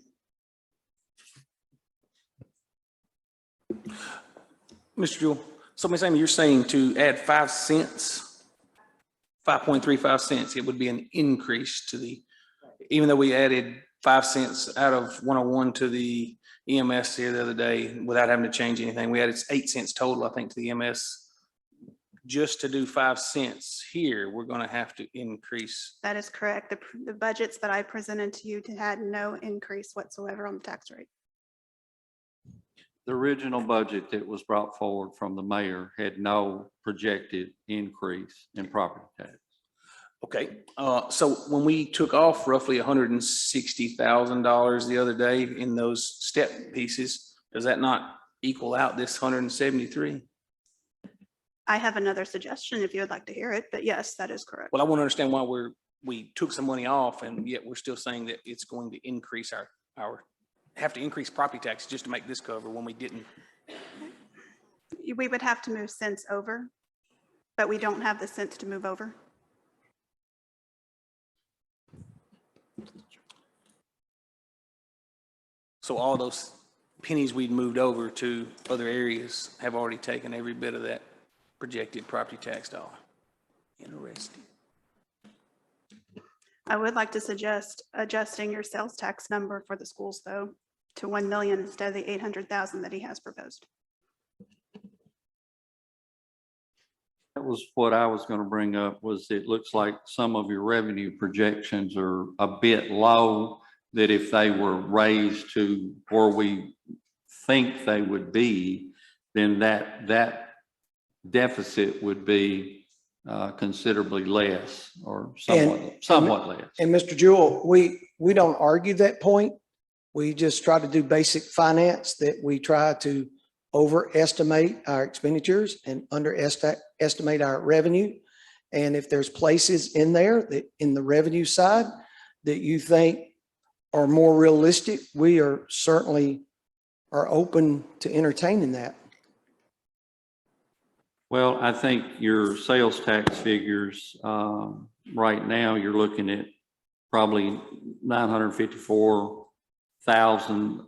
Mr. Jewell, So Ms. Amy, you're saying to add 5 cents, 5.35 cents, it would be an increase to the, even though we added 5 cents out of 101 to the EMS here the other day without having to change anything. We added 8 cents total, I think, to the EMS. Just to do 5 cents here, we're going to have to increase. That is correct. The budgets that I presented to you had no increase whatsoever on the tax rate. The original budget that was brought forward from the mayor had no projected increase in property tax. Okay, so when we took off roughly $160,000 the other day in those step pieces, does that not equal out this 173? I have another suggestion if you would like to hear it, but yes, that is correct. Well, I want to understand why we took some money off and yet we're still saying that it's going to increase have to increase property taxes just to make this cover when we didn't. We would have to move cents over, but we don't have the cents to move over. So all those pennies we'd moved over to other areas have already taken every bit of that projected property tax dollar. Interesting. I would like to suggest adjusting your sales tax number for the schools though to 1 million instead of the 800,000 that he has proposed. That was what I was going to bring up, was it looks like some of your revenue projections are a bit low, that if they were raised to where we think they would be, then that deficit would be considerably less or somewhat less. And Mr. Jewell, we don't argue that point. We just try to do basic finance, that we try to overestimate our expenditures and underestimate our revenue. And if there's places in there that in the revenue side that you think are more realistic, we are certainly open to entertaining that. Well, I think your sales tax figures, right now, you're looking at probably 954,000,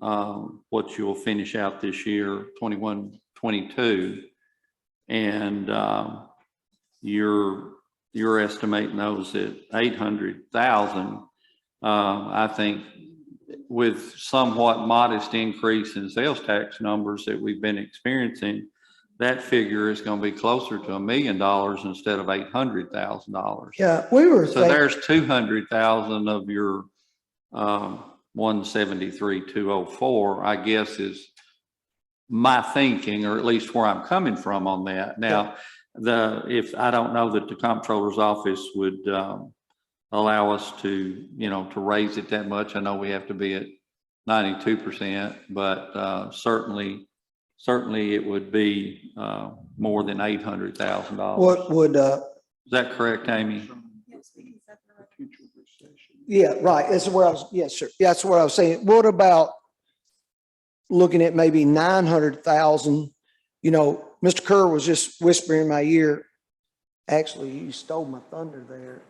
what you'll finish out this year, 21, 22. And you're estimating those at 800,000. I think with somewhat modest increase in sales tax numbers that we've been experiencing, that figure is going to be closer to $1 million instead of $800,000. Yeah, we were So there's 200,000 of your 173,204, I guess, is my thinking, or at least where I'm coming from on that. Now, if I don't know that the comptroller's office would allow us to, to raise it that much. I know we have to be at 92%, but certainly it would be more than $800,000. What would, Is that correct, Amy? yeah, right. That's where I was, yes, sir. Yeah, that's what I was saying. What about looking at maybe 900,000? Mr. Kerr was just whispering in my ear. Actually, you stole my thunder there.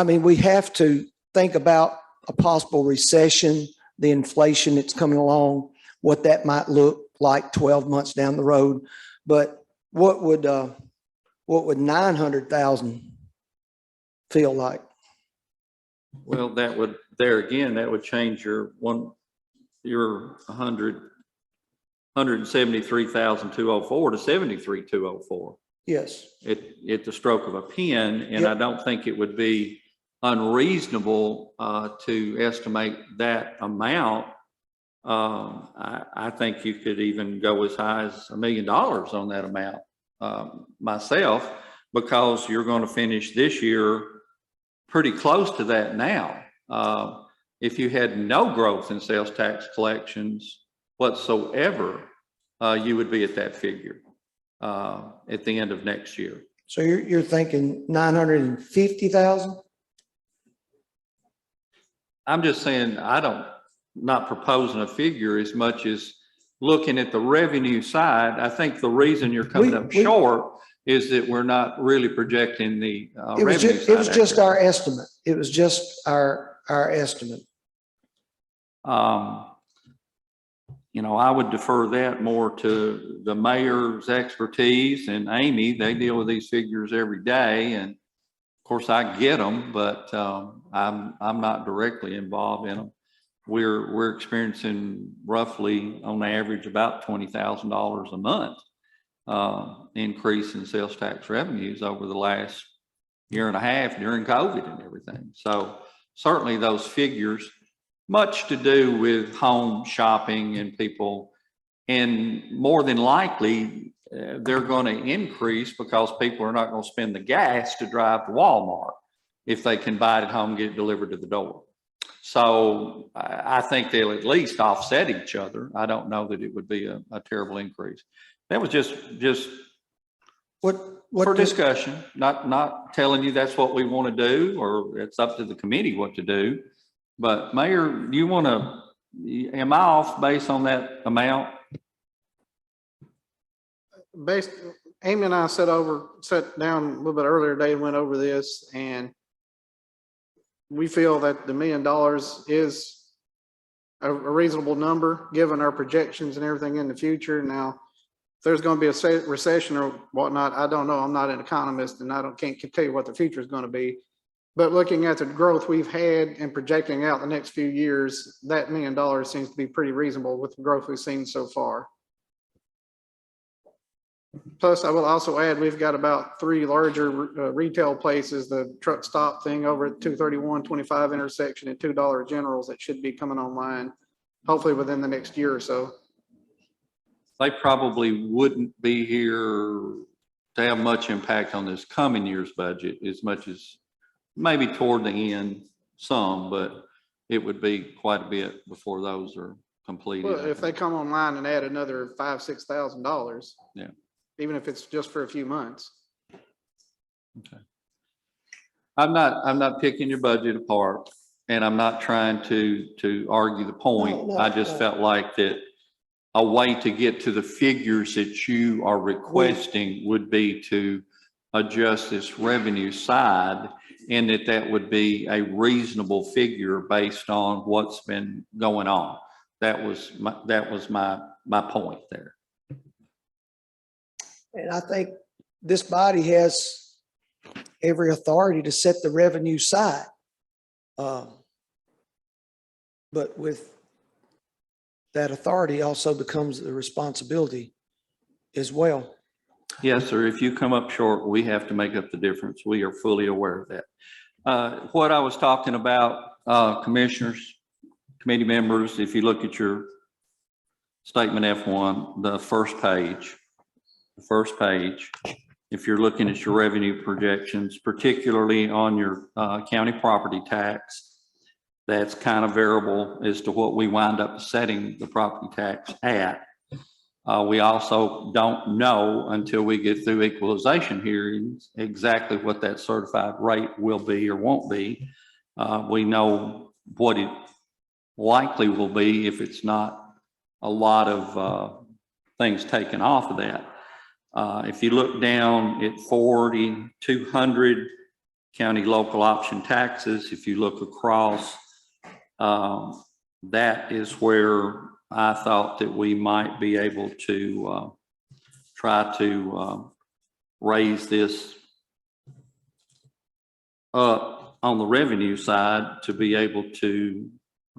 We have to think about a possible recession, the inflation that's coming along, what that might look like 12 months down the road. But what would 900,000 feel like? Well, that would change your 173,204 to 73,204. Yes. At the stroke of a pen. And Yep. I don't think it would be unreasonable to estimate that amount. I think you could even go as high as $1 million on that amount myself, because you're going to finish this year pretty close to that now. If you had no growth in sales tax collections whatsoever, you would be at that figure at the end of next year. So you're thinking 950,000? I'm just saying, not proposing a figure as much as looking at the revenue side. I think the reason you're coming up short is that we're not really projecting the revenue side. It was just our estimate. It was just our estimate. I would defer that more to the mayor's expertise, and Amy, they deal with these figures every day, and of course I get them, but I'm not directly involved in them. We're experiencing roughly on average about $20,000 a month increase in sales tax revenues over the last year and a half during COVID and everything. So certainly those figures, much to do with home shopping and people, and more than likely they're going to increase because people are not going to spend the gas to drive to Walmart if they can buy it at home, get it delivered to the door. So I think they'll at least offset each other. I don't know that it would be a terrible increase. That was just What for discussion, not telling you that's what we want to do, or it's up to the committee what to do. But Mayor, you want to, am I off based on that amount? Amy and I sat down a little bit earlier today and went over this, and we feel that the $1 million is a reasonable number, given our projections and everything in the future. Now, if there's going to be a recession or whatnot, I don't know. I'm not an economist, and can't tell you what the future is going to be. But looking at the growth we've had and projecting out the next few years, that $1 million seems to be pretty reasonable with the growth we've seen so far. Plus, I will also add, we've got about 3 larger retail places, the truck stop thing over at 231-25 intersection and $2 Generals that should be coming online, hopefully within the next year or so. They probably wouldn't be here to have much impact on this coming year's budget, as much as maybe toward the end some, but it would be quite a bit before those are completed. Well, if they come online and add another $5,000-6,000, yeah, even if it's just for a few months. okay. I'm not picking your budget apart, and I'm not trying to argue the point. No, I just felt like that a way to get to the figures that you are requesting would be to adjust this revenue side, and that would be a reasonable figure based on what's been going on. That was my point there. And I think this body has every authority to set the revenue side. But with that authority also becomes the responsibility as well. Yes, sir. If you come up short, we have to make up the difference. We are fully aware of that. What I was talking about, commissioners, committee members, if you look at your statement F1, the first page, if you're looking at your revenue projections, particularly on your county property tax, that's kind of variable as to what we wind up setting the property tax at. We also don't know until we get through equalization hearings exactly what that certified rate will be or won't be. We know what it likely will be if it's not a lot of things taken off of that. If you look down at 4,200 county local option taxes, if you look across, that is where I thought that we might be able to try to raise this up on the revenue side to be able to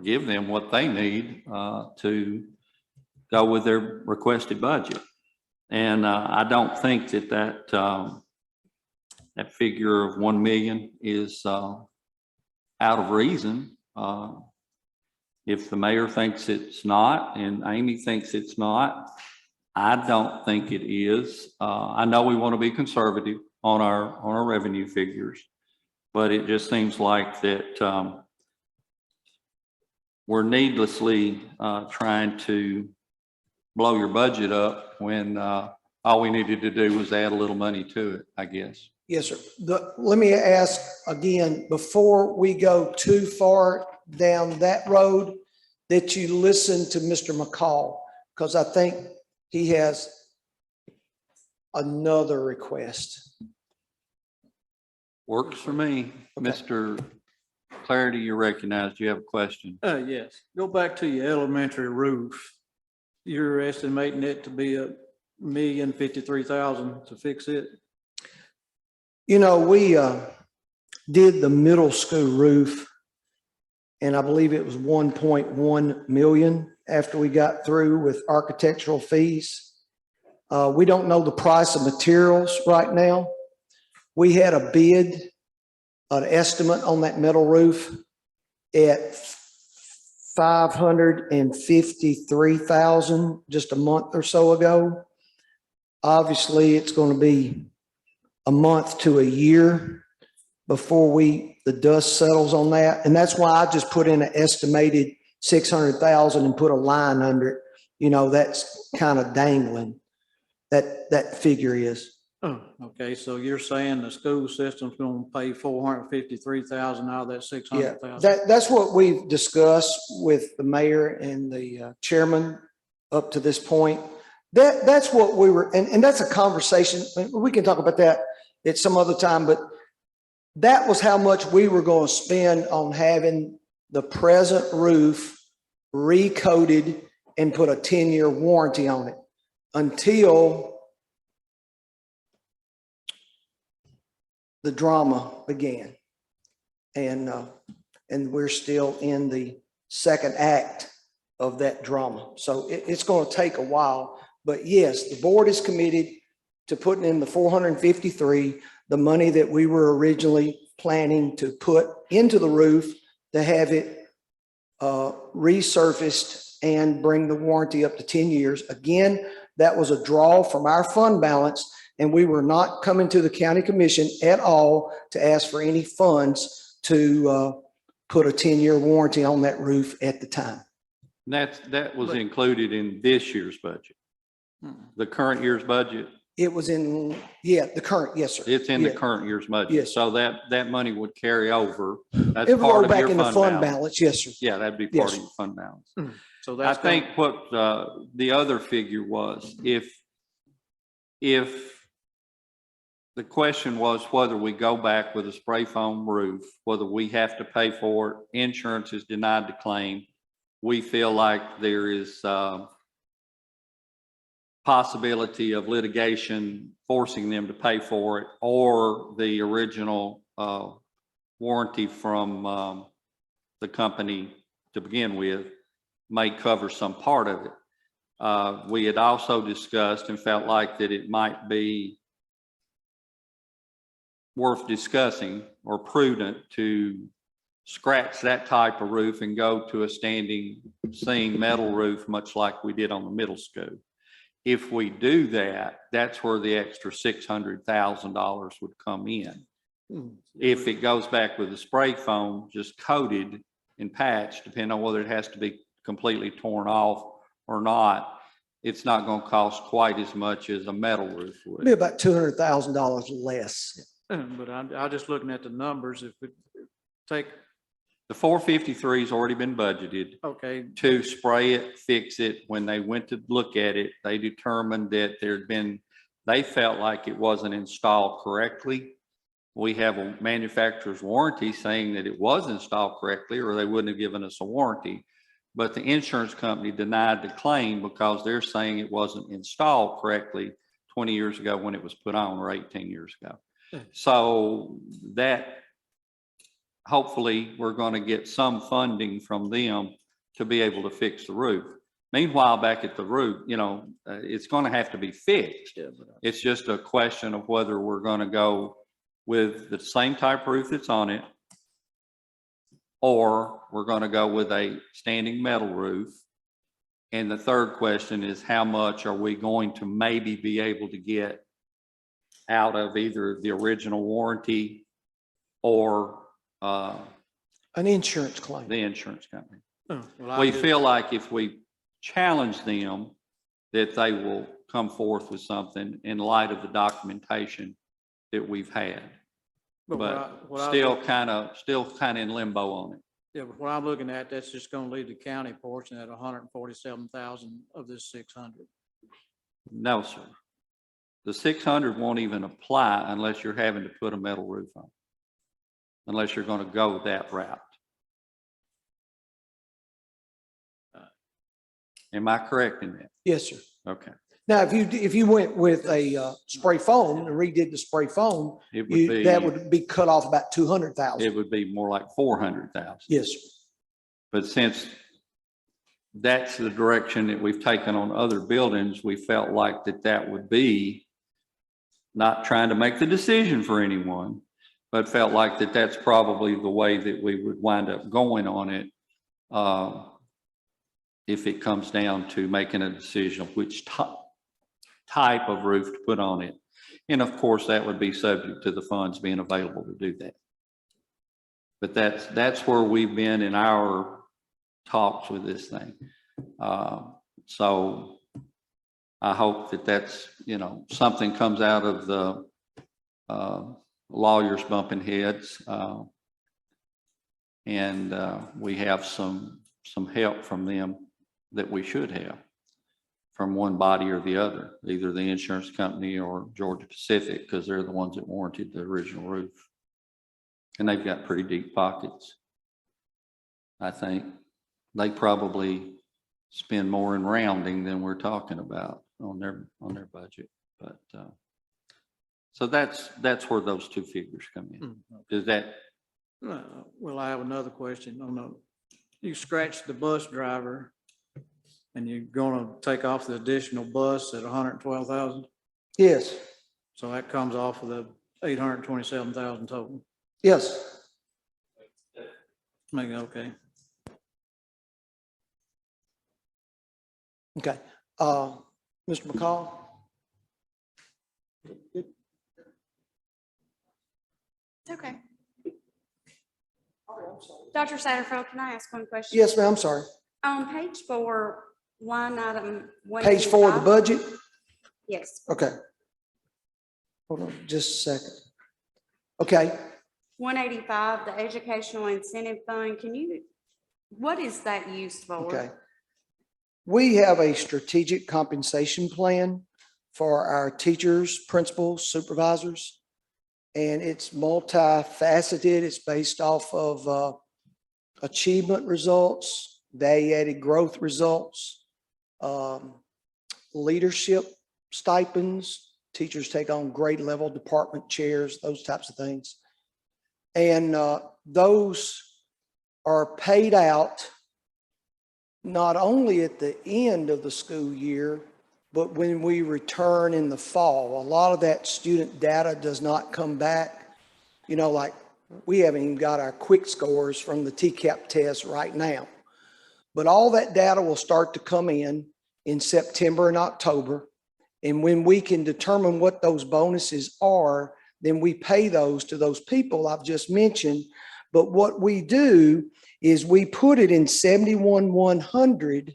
give them what they need to go with their requested budget. And I don't think that figure of 1 million is out of reason. If the mayor thinks it's not, and Amy thinks it's not, I don't think it is. I know we want to be conservative on our revenue figures, but it just seems like that we're needlessly trying to blow your budget up when all we needed to do was add a little money to it, I guess. Yes, sir. Let me ask again, before we go too far down that road, that you listen to Mr. McCall, because I think he has another request. Works for me. Okay. Mr. Clarity, you're recognized. You have a question. Yes, go back to your elementary roof. You're estimating it to be $1,053,000 to fix it? You know, we did the middle school roof, and I believe it was 1.1 million after we got through with architectural fees. We don't know the price of materials right now. We had a bid, an estimate on that metal roof at $553,000 just a month or so ago. Obviously, it's going to be a month to a year before the dust settles on that. And that's why I just put in an estimated 600,000 and put a line under it. You know, that's kind of dangling. That figure is. Oh, okay, so you're saying the school system's gonna pay $453,000 out of that Yeah, $600,000? that's what we've discussed with the mayor and the chairman up to this point. That's what we were, and that's a conversation. We can talk about that at some other time, but that was how much we were going to spend on having the present roof recoated and put a 10-year warranty on it until the drama began. And we're still in the second act of that drama. So it's going to take a while, but yes, the board is committed to putting in the 453, the money that we were originally planning to put into the roof to have it resurfaced and bring the warranty up to 10 years. Again, that was a draw from our fund balance, and we were not coming to the county commission at all to ask for any funds to put a 10-year warranty on that roof at the time. That was included in this year's budget. The current year's budget, It was in, yeah, the current, yes, sir. it's in the Yeah. current year's budget. Yes. So that money would carry over. That's It would part roll of back your in the fund fund balance. balance, yes, sir. Yeah, that'd be part Yes. of your fund balance. So I that's think what the other figure was, if the question was whether we go back with a spray foam roof, whether we have to pay for it, insurance is denied the claim. We feel like there is possibility of litigation forcing them to pay for it, or the original warranty from the company to begin with may cover some part of it. We had also discussed and felt like that it might be worth discussing or prudent to scratch that type of roof and go to a standing seam metal roof, much like we did on the middle school. If we do that, that's where the extra $600,000 would come in. If it goes back with the spray foam, just coated and patched, depending on whether it has to be completely torn off or not, it's not going to cost quite as much as a metal roof It'd would. be about $200,000 less. But I'm just looking at the numbers. If we take, The 453 has already been budgeted okay, to spray it, fix it. When they went to look at it, they determined that they felt like it wasn't installed correctly. We have a manufacturer's warranty saying that it was installed correctly, or they wouldn't have given us a warranty. But the insurance company denied the claim because they're saying it wasn't installed correctly 20 years ago when it was put on, or 18 years ago. So that, hopefully we're going to get some funding from them to be able to fix the roof. Meanwhile, back at the roof, it's going to have to be fixed. It's just a question of whether we're going to go with the same type of roof that's on it, or we're going to go with a standing metal roof. And the third question is, how much are we going to maybe be able to get out of either the original warranty or An insurance claim. the insurance company? well, We feel like if we challenge them, that they will come forth with something in light of the documentation that we've had. But still kind of in limbo on it. Yeah, but what I'm looking at, that's just gonna leave the county portion at 147,000 of this 600. No, sir. The 600 won't even apply unless you're having to put a metal roof on, unless you're going to go that route. Am I correct in that? Yes, sir. Okay. Now, if you went with a spray foam and redid the spray foam, It would be, that would be cut off about 200,000. it would be more like 400,000. Yes, sir. But since that's the direction that we've taken on other buildings, we felt like that would be, not trying to make the decision for anyone, but felt like that's probably the way that we would wind up going on it. If it comes down to making a decision of which type of roof to put on it. And of course, that would be subject to the funds being available to do that. But that's where we've been in our talks with this thing. So I hope that's, something comes out of the lawyers bumping heads. And we have some help from them that we should have from one body or the other, either the insurance company or Georgia Pacific, because they're the ones that warranted the original roof. And they've got pretty deep pockets. I think they probably spend more in rounding than we're talking about on their budget. But so that's where those two figures come in. Is that? Well, I have another question. You scratched the bus driver and you're gonna take off the additional bus at 112,000. Yes, So that comes off of the 827,000 total. yes. Okay. Okay. Mr. McCall? It's okay. Dr. Satterfield, can I ask one question? Yes, ma'am, I'm sorry. On page 4, line item 185. Page 4 of the budget? Yes, Okay. Hold on just a second. Okay. 185, the educational incentive fund. What is that used for? Okay. We have a strategic compensation plan for our teachers, principals, supervisors, and it's multifaceted. It's based off of achievement results, value-added growth results, leadership stipends. Teachers take on grade level department chairs, those types of things. And those are paid out not only at the end of the school year, but when we return in the fall. A lot of that student data does not come back. Like we haven't even got our quick scores from the TCAP test right now. But all that data will start to come in September and October. And when we can determine what those bonuses are, then we pay those to those people I've just mentioned. But what we do is we put it in 71-100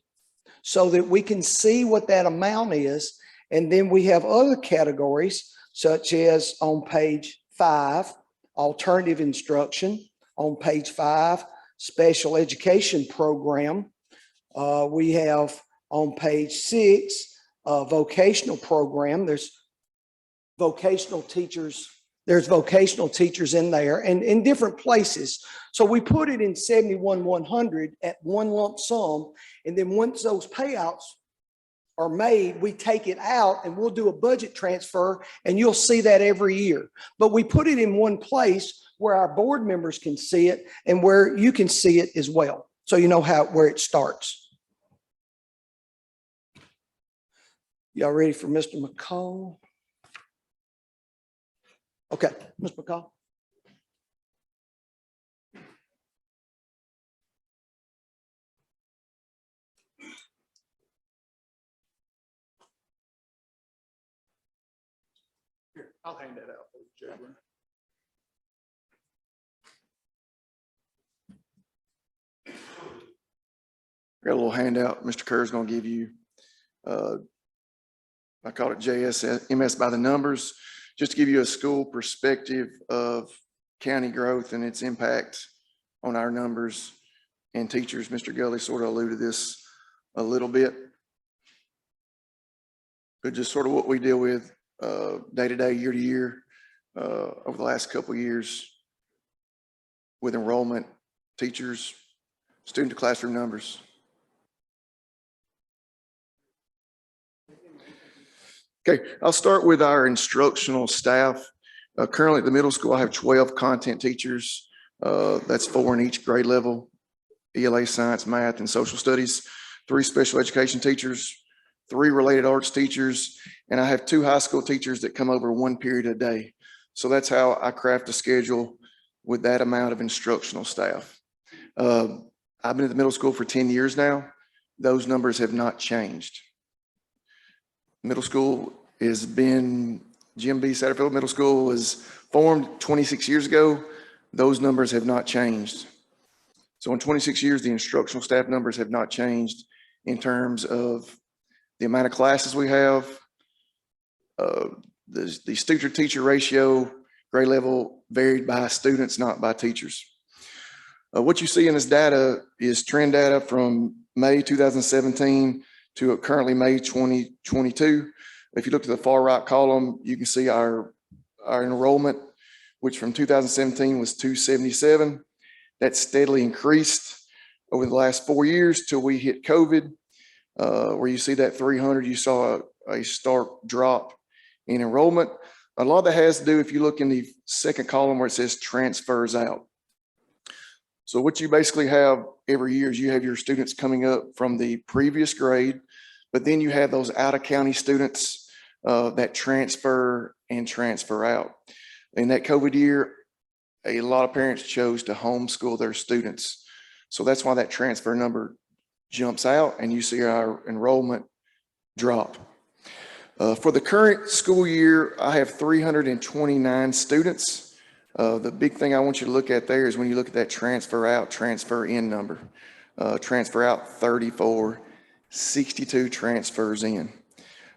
so that we can see what that amount is. And then we have other categories, such as on page 5, alternative instruction. On page 5, special education program. We have on page 6, vocational program. There's vocational teachers in there and in different places. So we put it in 71-100 at one lump sum. And then once those payouts are made, we take it out and we'll do a budget transfer, and you'll see that every year. But we put it in one place where our board members can see it and where you can see it as well. So you know where it starts. Y'all ready for Mr. McCall? Okay, Mr. McCall. Here, I'll hand that out for you, J Brim. Got a little handout Mr. Kerr's going to give you. I call it JSMS by the numbers, just to give you a school perspective of county growth and its impact on our numbers and teachers. Mr. Gully sort of alluded to this a little bit, but just sort of what we deal with day to day, year to year, over the last couple of years with enrollment, teachers, student to classroom numbers. Okay, I'll start with our instructional staff. Currently at the middle school, I have 12 content teachers. That's 4 in each grade level, ELA, science, math, and social studies, 3 special education teachers, 3 related arts teachers, and I have 2 high school teachers that come over 1 period a day. So that's how I craft a schedule with that amount of instructional staff. I've been at the middle school for 10 years now. Those numbers have not changed. Middle school has been, Jim B. Satterfield Middle School was formed 26 years ago. Those numbers have not changed. So in 26 years, the instructional staff numbers have not changed in terms of the amount of classes we have, the student-to-teacher ratio, grade level varied by students, not by teachers. What you see in this data is trend data from May 2017 to currently May 2022. If you look to the far right column, you can see our enrollment, which from 2017 was 277. That steadily increased over the last 4 years till we hit COVID, where you see that 300, you saw a stark drop in enrollment. A lot of that has to do, if you look in the second column where it says transfers out. So what you basically have every year is you have your students coming up from the previous grade, but then you have those out-of-county students that transfer and transfer out. In that COVID year, a lot of parents chose to homeschool their students. So that's why that transfer number jumps out and you see our enrollment drop. For the current school year, I have 329 students. The big thing I want you to look at there is when you look at that transfer out, transfer in number. Transfer out 34, 62 transfers in.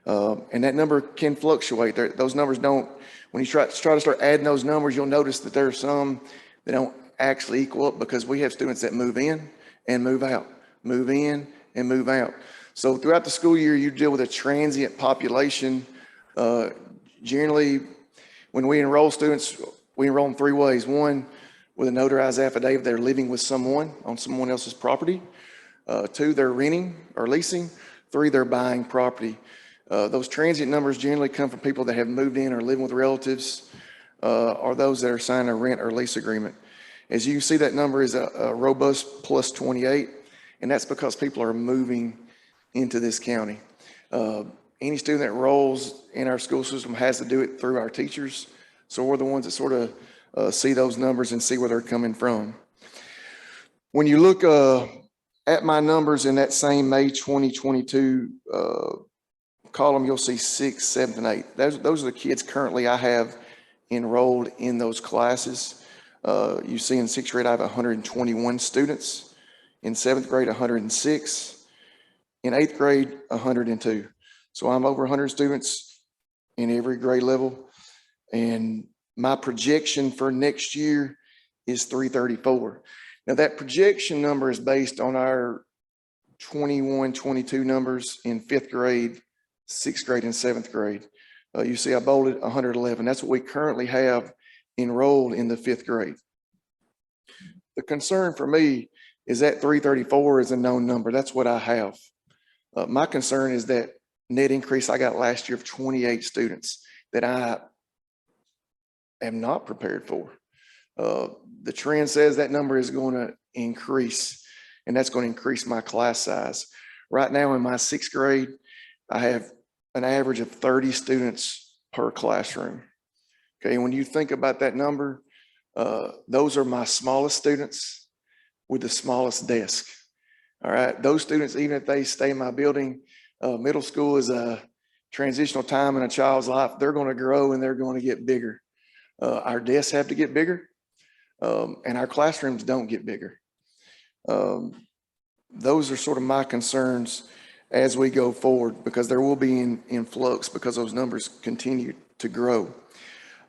And that number can fluctuate. Those numbers don't, when you try to start adding those numbers, you'll notice that there are some that don't actually equal up because we have students that move in and move out, move in and move out. So throughout the school year, you deal with a transient population. Generally, when we enroll students, we enroll in 3 ways. 1, with a notarized affidavit, they're living with someone on someone else's property. 2, they're renting or leasing. 3, they're buying property. Those transient numbers generally come from people that have moved in or living with relatives, or those that are signing a rent or lease agreement. As you can see, that number is a robust plus 28, and that's because people are moving into this county. Any student that enrolls in our school system has to do it through our teachers. So we're the ones that sort of see those numbers and see where they're coming from. When you look at my numbers in that same May 2022 column, you'll see 6, 7, and 8. Those are the kids currently I have enrolled in those classes. You see in 6th grade, I have 121 students. In 7th grade, 106. In 8th grade, 102. So I'm over 100 students in every grade level. And my projection for next year is 334. Now that projection number is based on our 21, 22 numbers in 5th grade, 6th grade, and 7th grade. You see I bolded 111. That's what we currently have enrolled in the 5th grade. The concern for me is that 334 is a known number. That's what I have. My concern is that net increase I got last year of 28 students that I am not prepared for. The trend says that number is going to increase, and that's going to increase my class size. Right now in my 6th grade, I have an average of 30 students per classroom. Okay, when you think about that number, those are my smallest students with the smallest desk. All right, those students, even if they stay in my building, middle school is a transitional time in a child's life. They're going to grow and they're going to get bigger. Our desks have to get bigger, and our classrooms don't get bigger. Those are sort of my concerns as we go forward, because there will be in flux because those numbers continue to grow.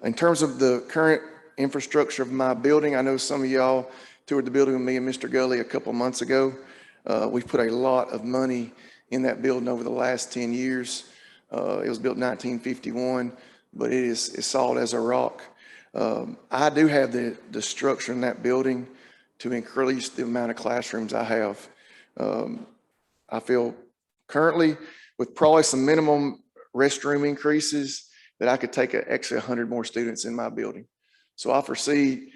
In terms of the current infrastructure of my building, I know some of y'all toured the building with me and Mr. Gully a couple months ago. We've put a lot of money in that building over the last 10 years. It was built in 1951, but it is solid as a rock. I do have the structure in that building to increase the amount of classrooms I have. I feel currently with probably some minimum restroom increases, that I could take actually 100 more students in my building. So I foresee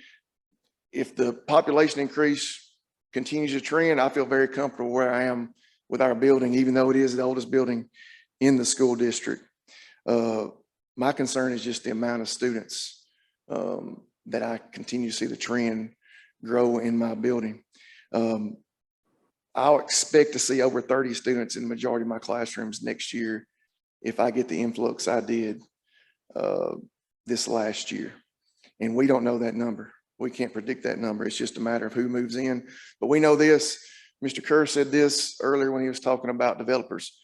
if the population increase continues to trend, I feel very comfortable where I am with our building, even though it is the oldest building in the school district. My concern is just the amount of students that I continue to see the trend grow in my building. I'll expect to see over 30 students in the majority of my classrooms next year if I get the influx I did this last year. And we don't know that number. We can't predict that number. It's just a matter of who moves in. But we know this. Mr. Kerr said this earlier when he was talking about developers.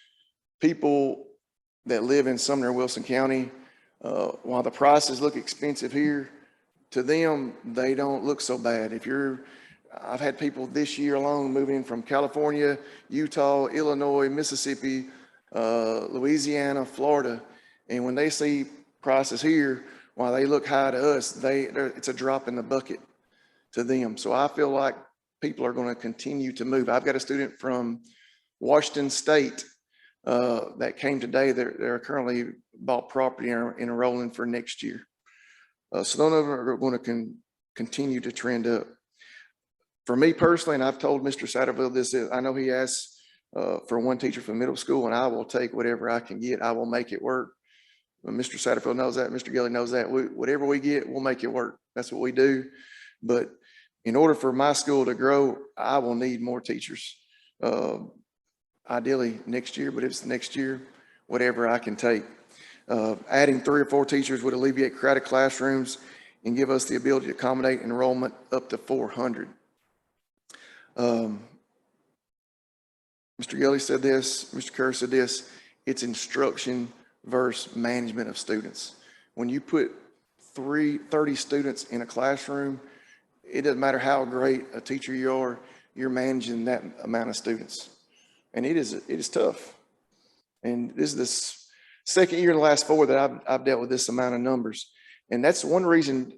People that live in Sumner, Wilson County, while the prices look expensive here, to them, they don't look so bad. I've had people this year alone moving in from California, Utah, Illinois, Mississippi, Louisiana, Florida. And when they see prices here, while they look high to us, it's a drop in the bucket to them. So I feel like people are going to continue to move. I've got a student from Washington State that came today. They're currently bought property and enrolling for next year. So none of them are going to continue to trend up. For me personally, and I've told Mr. Satterfield this, I know he asked for one teacher for middle school, and I will take whatever I can get. I will make it work. Mr. Satterfield knows that. Mr. Gilley knows that. Whatever we get, we'll make it work. That's what we do. But in order for my school to grow, I will need more teachers. Ideally next year, but if it's next year, whatever I can take. Adding 3 or 4 teachers would alleviate crowded classrooms and give us the ability to accommodate enrollment up to 400. Mr. Gilley said this, Mr. Kerr said this, it's instruction versus management of students. When you put 30 students in a classroom, it doesn't matter how great a teacher you are, you're managing that amount of students. And it is tough. And this is the second year in the last 4 that I've dealt with this amount of numbers. And that's one reason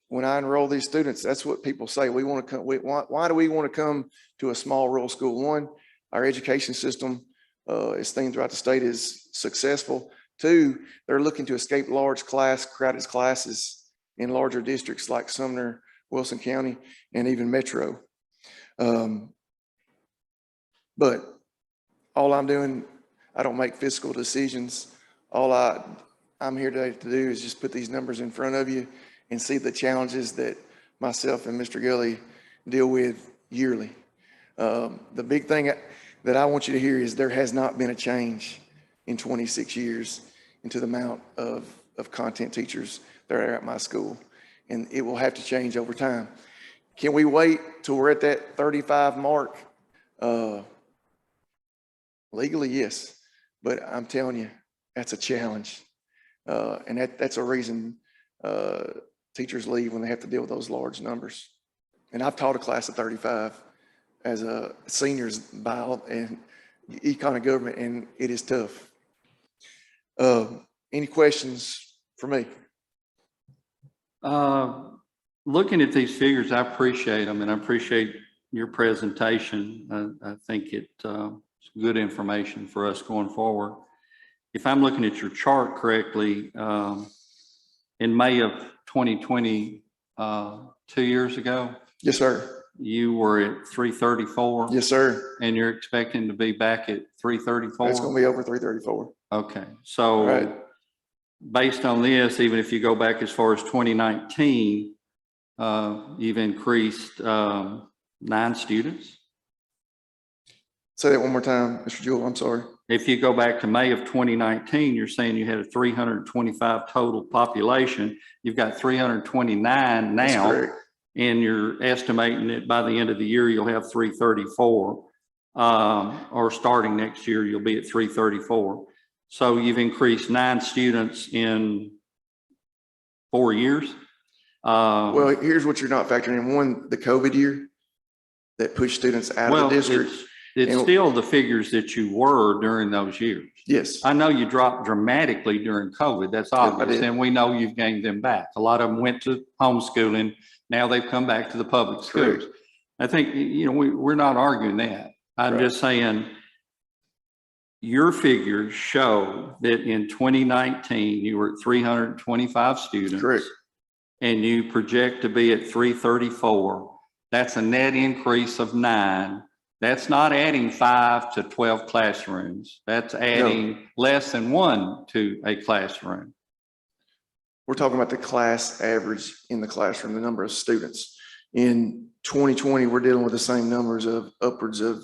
when I enroll these students, that's what people say. We want to come. Why do we want to come to a small rural school? One, our education system, as things throughout the state, is successful. 2, they're looking to escape crowded classes in larger districts like Sumner, Wilson County, and even Metro. But all I'm doing, I don't make fiscal decisions. All I'm here today to do is just put these numbers in front of you and see the challenges that myself and Mr. Gilley deal with yearly. The big thing that I want you to hear is there has not been a change in 26 years into the amount of content teachers that are at my school. And it will have to change over time. Can we wait till we're at that 35 mark? Legally, yes. But I'm telling you, that's a challenge. And that's a reason teachers leave when they have to deal with those large numbers. And I've taught a class of 35 as a seniors bio and econ and government, and it is tough. Any questions for me? Looking at these figures, I appreciate them, and I appreciate your presentation. I think it's good information for us going forward. If I'm looking at your chart correctly, in May of 2020, 2 years ago. Yes, sir. You were at 334. Yes, sir. And you're expecting to be back at 334? It's going to be over 334. Okay. So right. Based on this, even if you go back as far as 2019, you've increased 9 students. Say that one more time, Mr. Jewell. I'm sorry. If you go back to May of 2019, you're saying you had a 325 total population. You've got 329 now, and you're estimating that by the end of the year, you'll have 334, or starting next year, you'll be at 334. So you've increased 9 students in 4 years. Well, here's what you're not factoring in. One, the COVID year that pushed students out of the district. It's still the figures that you were during those years. Yes. I know you dropped dramatically during COVID. That's obvious. And we know you've gained them back. A lot of them went to homeschooling. Now they've come back to the public schools. Correct. I think, we're not arguing that. I'm just saying your figures show that in 2019, you were at 325 students. Correct. And you project to be at 334. That's a net increase of 9. That's not adding 5 to 12 classrooms. That's adding less than 1 to a classroom. We're talking about the class average in the classroom, the number of students. In 2020, we're dealing with the same numbers of upwards of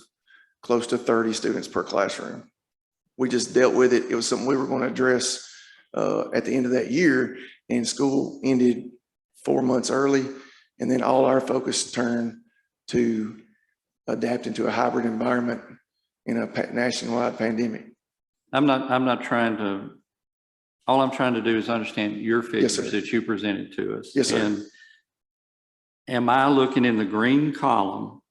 close to 30 students per classroom. We just dealt with it. It was something we were going to address at the end of that year, and school ended 4 months early. And then all our focus turned to adapting to a hybrid environment in a nationwide pandemic. I'm not trying to, all I'm trying to do is understand your figures sir. that you presented to us. Yes, sir. And am I looking in the green column?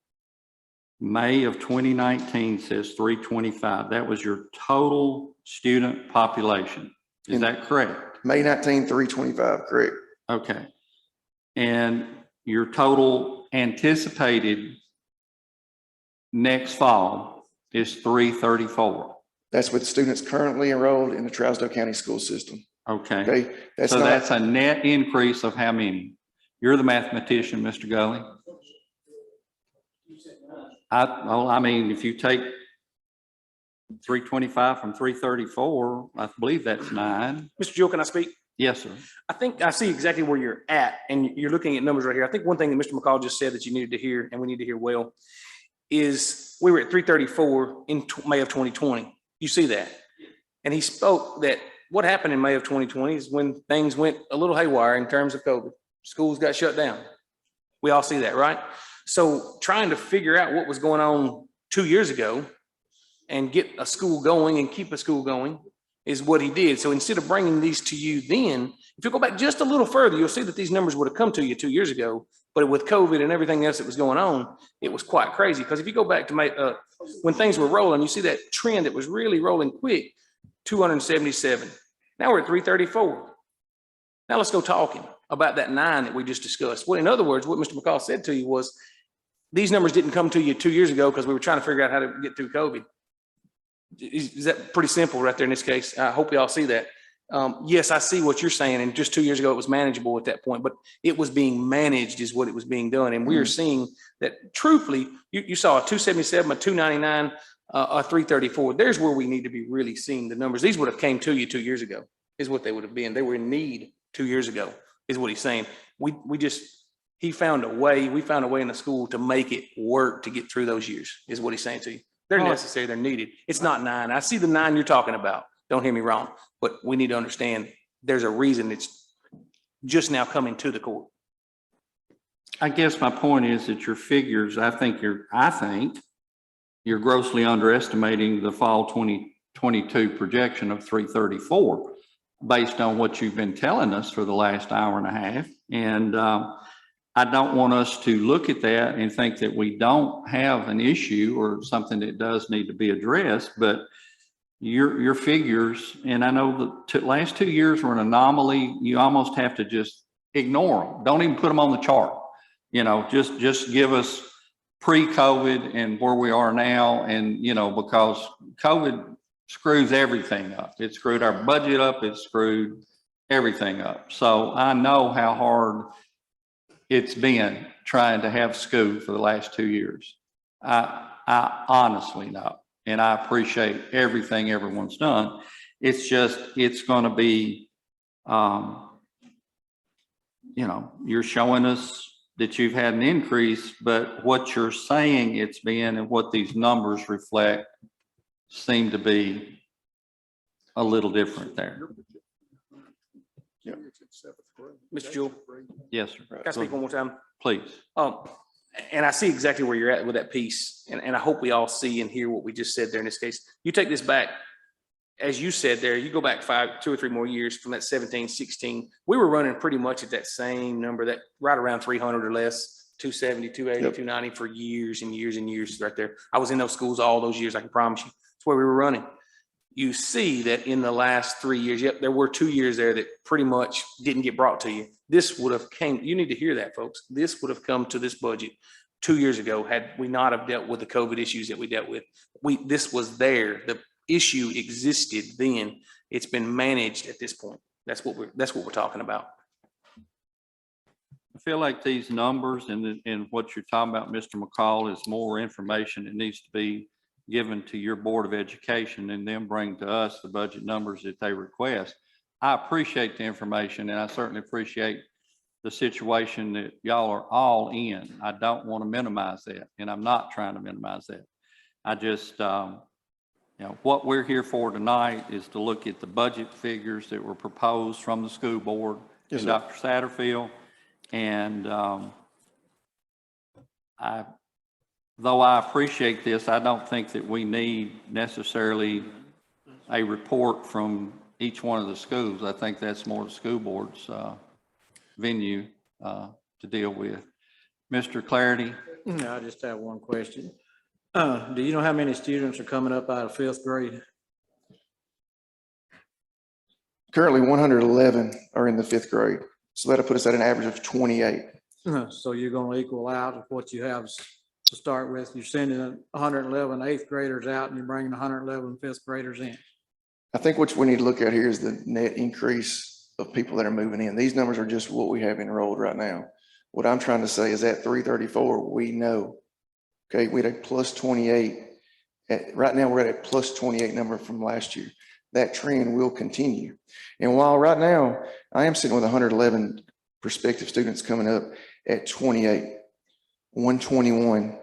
May of 2019 says 325. That was your total student population. Is that correct? May 19, 325, correct. Okay. And your total anticipated next fall is 334. That's with students currently enrolled in the Trousdale County school system. Okay. Okay, So that's a net increase of how many? You're the mathematician, Mr. Gully. I mean, if you take 325 from 334, I believe that's 9. Mr. Jewell, can I speak? Yes, sir. I think I see exactly where you're at, and you're looking at numbers right here. I think one thing that Mr. McCall just said that you needed to hear, and we need to hear well, is we were at 334 in May of 2020. You see that? And he spoke that what happened in May of 2020 is when things went a little haywire in terms of COVID. Schools got shut down. We all see that, right? So trying to figure out what was going on 2 years ago and get a school going and keep a school going is what he did. So instead of bringing these to you then, if you go back just a little further, you'll see that these numbers would have come to you 2 years ago. But with COVID and everything else that was going on, it was quite crazy. Because if you go back to when things were rolling, you see that trend that was really rolling quick, 277. Now we're at 334. Now let's go talking about that 9 that we just discussed. Well, in other words, what Mr. McCall said to you was, these numbers didn't come to you 2 years ago because we were trying to figure out how to get through COVID. Is that pretty simple right there in this case? I hope you all see that. Yes, I see what you're saying. And just 2 years ago, it was manageable at that point, but it was being managed is what it was being done. And we are seeing that truthfully, you saw a 277, a 299, a 334. There's where we need to be really seeing the numbers. These would have came to you 2 years ago is what they would have been. They were in need 2 years ago is what he's saying. He found a way, we found a way in the school to make it work to get through those years is what he's saying to you. They're necessary, they're needed. It's not 9. I see the 9 you're talking about. Don't hear me wrong, but we need to understand there's a reason it's just now coming to the court. I guess my point is that your figures, I think you're grossly underestimating the fall 2022 projection of 334 based on what you've been telling us for the last hour and a half. And I don't want us to look at that and think that we don't have an issue or something that does need to be addressed, but your figures, and I know the last 2 years were an anomaly. You almost have to just ignore them. Don't even put them on the chart. Just give us pre-COVID and where we are now. And, because COVID screws everything up. It screwed our budget up. It screwed everything up. So I know how hard it's been trying to have school for the last 2 years. I honestly know. And I appreciate everything everyone's done. It's just, it's going to be, you're showing us that you've had an increase, but what you're saying it's been and what these numbers reflect seem to be a little different there. Yeah. Mr. Jewell, Yes, sir. can I speak one more time? Please. And I see exactly where you're at with that piece. And I hope we all see and hear what we just said there in this case. You take this back, as you said there, you go back 2 or 3 more years from that 17, 16, we were running pretty much at that same number, that right around 300 or less, 270, 280, 290 for years and years and years right there. I was in those schools all those years, I can promise you. That's where we were running. You see that in the last 3 years, yep, there were 2 years there that pretty much didn't get brought to you. This would have you need to hear that, folks. This would have come to this budget 2 years ago had we not have dealt with the COVID issues that we dealt with. This was there. issue existed then. It's been managed at this point. That's what we're talking about. I feel like these numbers and what you're talking about, Mr. McCall, is more information that needs to be given to your Board of Education and then bring to us the budget numbers that they request. I appreciate the information, and I certainly appreciate the situation that y'all are all in. I don't want to minimize that, and I'm not trying to minimize that. I just, what we're here for tonight is to look at the budget figures that were proposed from the school board Yes, and sir. Dr. Satterfield. And though I appreciate this, I don't think that we need necessarily a report from each one of the schools. I think that's more the school board's venue to deal with. Mr. Clarity? I just have one question. Do you know how many students are coming up out of 5th grade? Currently 111 are in the 5th grade. So that'll put us at an average of 28. So you're gonna equal out of what you have to start with. You're sending 111 8th graders out and you're bringing 111 5th graders in. I think what we need to look at here is the net increase of people that are moving in. These numbers are just what we have enrolled right now. What I'm trying to say is at 334, we know, okay, we had a plus 28. Right now, we're at a plus 28 number from last year. That trend will continue. And while right now, I am sitting with 111 prospective students coming up at 28, 121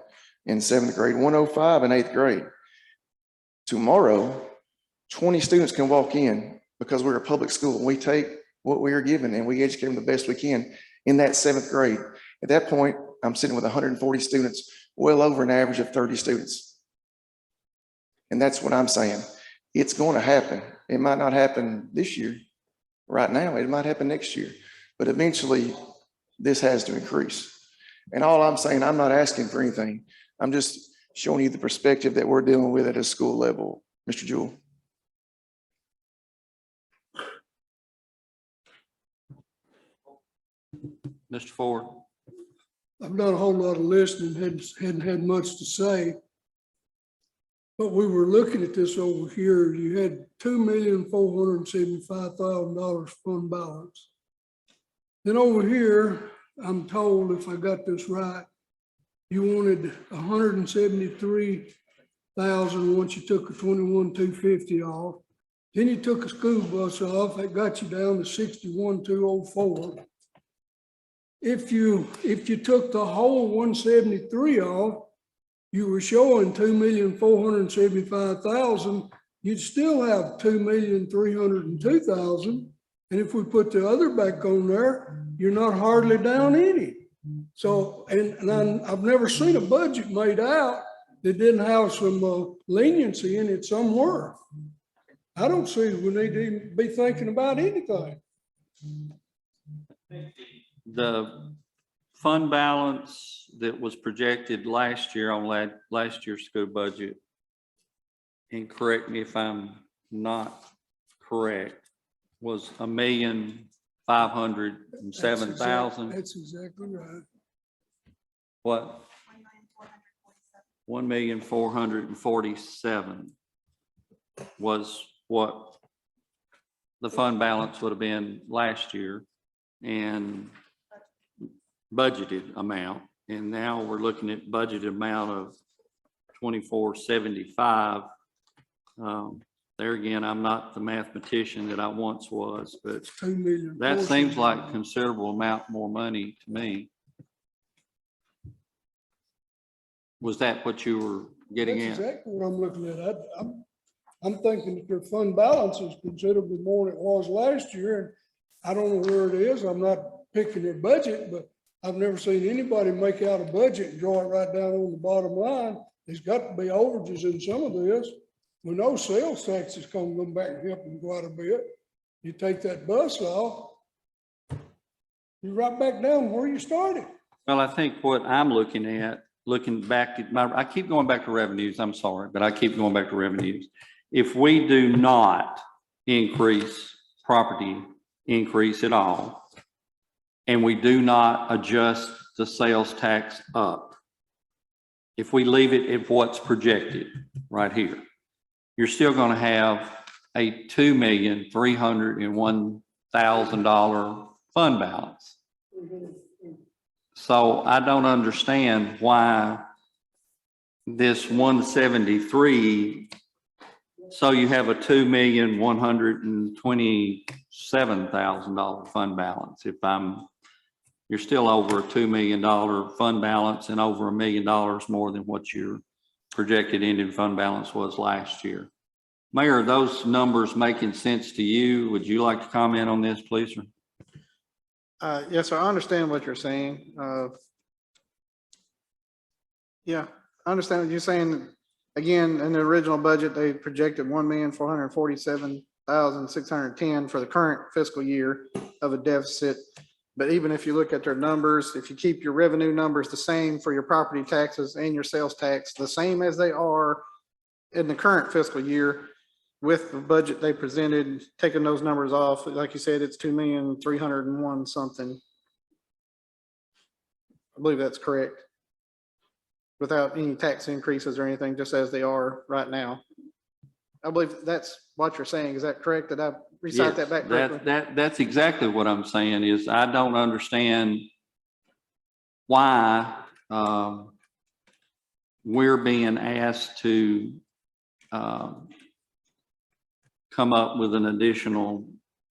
in 7th grade, 105 in 8th grade. Tomorrow, 20 students can walk in because we're a public school and we take what we are given and we educate them the best we can in that 7th grade. At that point, I'm sitting with 140 students, well over an average of 30 students. And that's what I'm saying. It's going to happen. It might not happen this year. Right now, it might happen next year, but eventually this has to increase. And all I'm saying, I'm not asking for anything. I'm just showing you the perspective that we're dealing with at a school level. Mr. Jewell. Mr. Ford? I've done a whole lot of listening, hadn't had much to say. But we were looking at this over here. You had $2,475,000 fund balance. Then over here, I'm told, if I got this right, you wanted 173,000 once you took a 21,250 off. Then you took a school bus off, that got you down to 61,204. If you took the whole 173 off, you were showing 2,475,000, you'd still have 2,302,000. And if we put the other back on there, you're not hardly down any. So, and I've never seen a budget made out that didn't have some leniency in it somewhere. I don't see we need to even be thinking about anything. The fund balance that was projected last year on last year's school budget, and correct me if I'm not correct, was $1,507,000. That's exactly right. What? 1,447 was what the fund balance would have been last year and budgeted amount. And now we're looking at budgeted amount of 2,475. There again, I'm not the mathematician that I once was, but 2 million. that seems like a considerable amount more money to me. Was that what you were getting That's at? exactly what I'm looking at. I'm thinking that their fund balance is considerably more than it was last year. And I don't know where it is. I'm not picking their budget, but I've never seen anybody make out a budget and draw it right down on the bottom line. There's got to be overages in some of this. We know sales tax is going to come back and help them quite a bit. You take that bus off, you're right back down where you started. Well, I think what I'm looking at, looking back at I keep going back to revenues, I'm sorry, but I keep going back to revenues. If we do not increase property increase at all, and we do not adjust the sales tax up, if we leave it at what's projected right here, you're still going to have a $2,301,000 fund balance. So I don't understand why this 173, so you have a $2,127,000 fund balance. You're still over a $2 million fund balance and over $1 million more than what your projected ending fund balance was last year. Mayor, are those numbers making sense to you? Would you like to comment on this, please, sir? Yes, sir, I understand what you're saying. Yeah, I understand what you're saying. Again, in the original budget, they projected 1,447,610 for the current fiscal year of a deficit. But even if you look at their numbers, if you keep your revenue numbers the same for your property taxes and your sales tax, the same as they are in the current fiscal year, with the budget they presented, taking those numbers off, like you said, it's 2,301 something. I believe that's correct. Without any tax increases or anything, just as they are right now. I believe that's what you're saying. Is that correct? Did I recite that back correctly? That's exactly what I'm saying is I don't understand why we're being asked to come up with an additional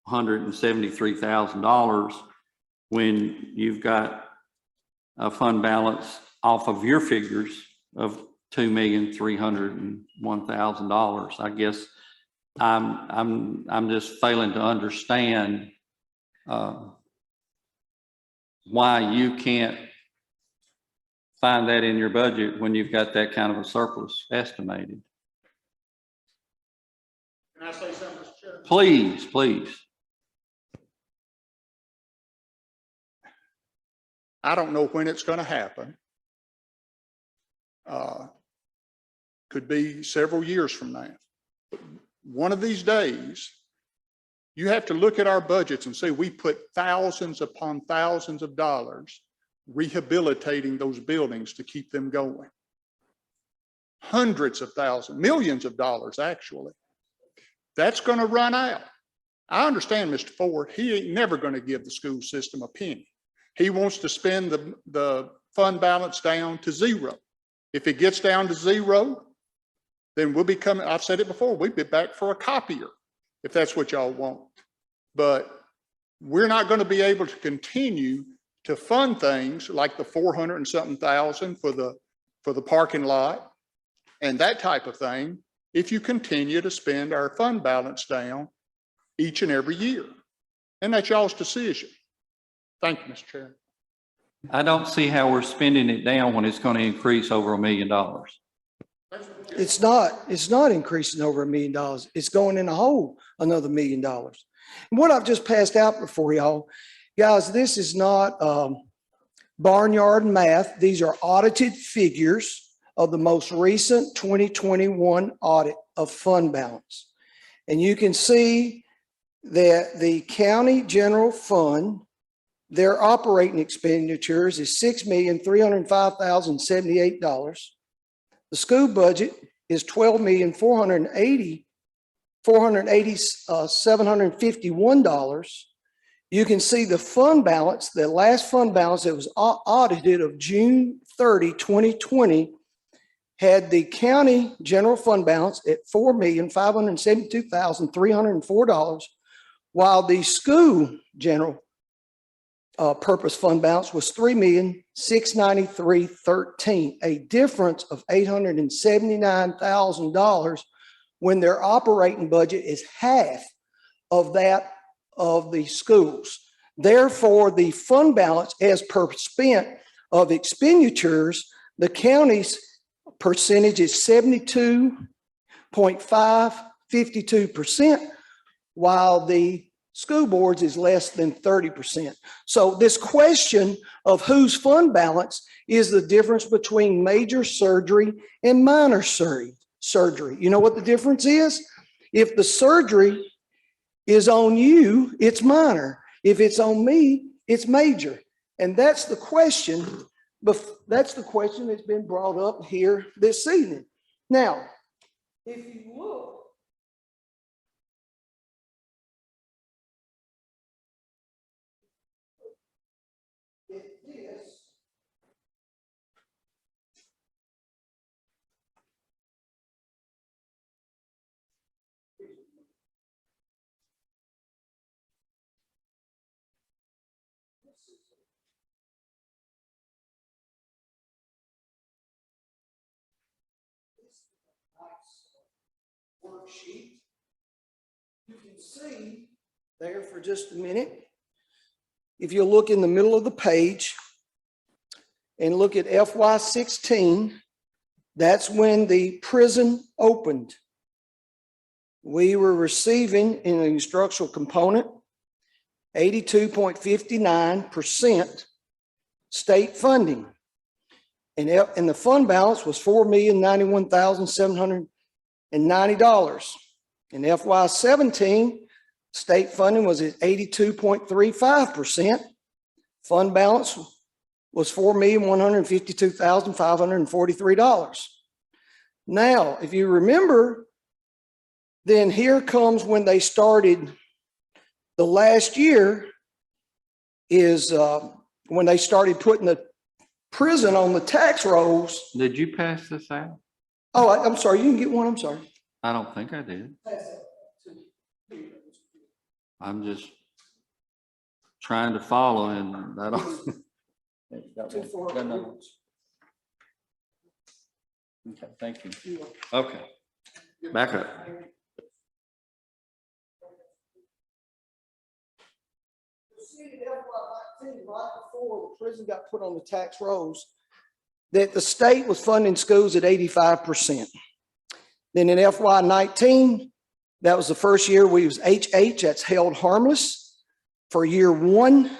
$173,000 when you've got a fund balance off of your figures of $2,301,000. I guess I'm just failing to understand why you can't find that in your budget when you've got that kind of a surplus estimated. Can I say something, Mr. Chairman? Please, please. I don't know when it's going to happen. Could be several years from now. But one of these days, you have to look at our budgets and say we put thousands upon thousands of dollars rehabilitating those buildings to keep them going. Hundreds of thousands, millions of dollars, actually. That's going to run out. I understand Mr. Ford, he ain't never going to give the school system a penny. He wants to spend the fund balance down to zero. If it gets down to zero, then we'll be coming, I've said it before, we'll be back for a copier if that's what y'all want. But we're not going to be able to continue to fund things like the 400 and something thousand for the parking lot and that type of thing if you continue to spend our fund balance down each and every year. And that's y'all's decision. Thank you, Mr. Chairman. I don't see how we're spending it down when it's going to increase over $1 million. It's not increasing over $1 million. It's going in a hole another $1 million. And what I've just passed out before y'all, guys, this is not barnyard math. These are audited figures of the most recent 2021 audit of fund balance. And you can see that the county general fund, their operating expenditures is $6,305,078. The school budget is $12,480,751. You can see the fund balance, the last fund balance that was audited of June 30, 2020, had the county general fund balance at $4,572,304, while the school general purpose fund balance was $3,693,013, a difference of $879,000 when their operating budget is half of that of the schools. Therefore, the fund balance as per spent of expenditures, the county's percentage is 72.552%, while the school boards is less than 30%. So this question of whose fund balance is the difference between major surgery and minor surgery. You know what the difference is? If the surgery is on you, it's minor. If it's on me, it's major. And that's the question, but that's the question that's been brought up here this evening. Now, if you look at this, worksheet, you can see there for just a minute. If you look in the middle of the page and look at FY16, that's when the prison opened. We were receiving in the instructional component 82.59% state funding. And the fund balance was $4,091,790. In FY17, state funding was at 82.35%. Fund balance was $4,152,543. Now, if you remember, then here comes when they started the last year is when they started putting the prison on the tax rolls. Did you pass this out? Oh, I'm sorry, you can get one, I'm sorry. I don't think I did. I'm just trying to follow and I don't. Got another one. Okay, thank you. Okay, back up. Right before the prison got put on the tax rolls, that the state was funding schools at 85%. Then in FY19, that was the first year we was HH, that's held harmless. For year one,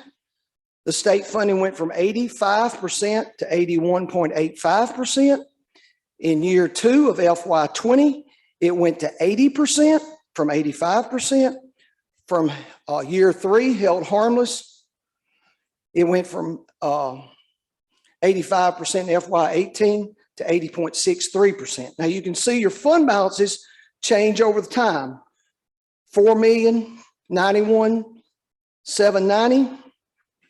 the state funding went from 85% to 81.85%. In year two of FY20, it went to 80% from 85%. From year three, held harmless, it went from 85% FY18 to 80.63%. Now you can see your fund balances change over the time. 4,091,790,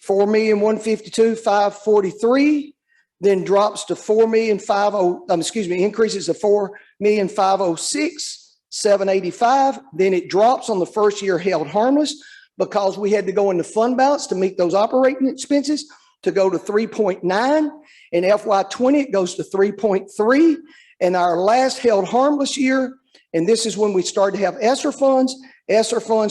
4,152,543, then drops to 4,050,000, increases to 4,506,785. Then it drops on the first year held harmless because we had to go into fund balance to meet those operating expenses to go to 3.9. In FY20, it goes to 3.3. And our last held harmless year, and this is when we started to have ESSER funds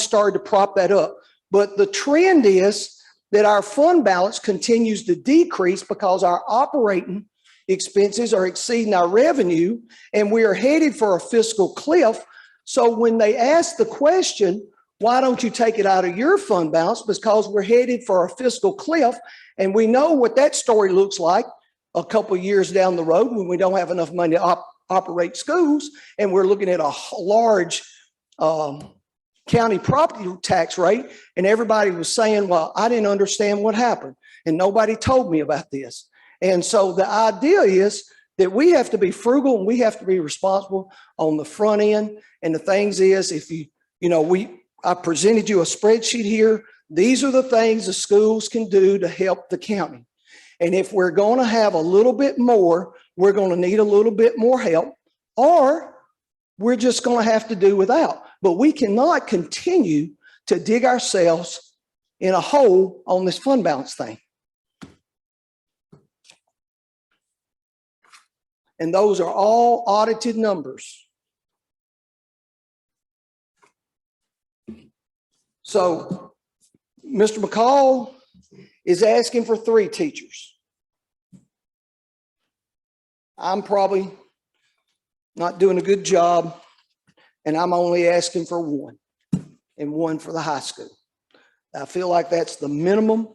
started to prop that up. But the trend is that our fund balance continues to decrease because our operating expenses are exceeding our revenue and we are headed for a fiscal cliff. So when they ask the question, why don't you take it out of your fund balance? Because we're headed for a fiscal cliff. And we know what that story looks like a couple of years down the road when we don't have enough money to operate schools. And we're looking at a large county property tax rate. And everybody was saying, well, I didn't understand what happened. And nobody told me about this. And so the idea is that we have to be frugal and we have to be responsible on the front end. And the things is, if I presented you a spreadsheet here. These are the things the schools can do to help the county. And if we're going to have a little bit more, we're going to need a little bit more help, or we're just going to have to do without. But we cannot continue to dig ourselves in a hole on this fund balance thing. And those are all audited numbers. So Mr. McCall is asking for 3 teachers. I'm probably not doing a good job, and I'm only asking for 1, and 1 for the high school. I feel like that's the minimum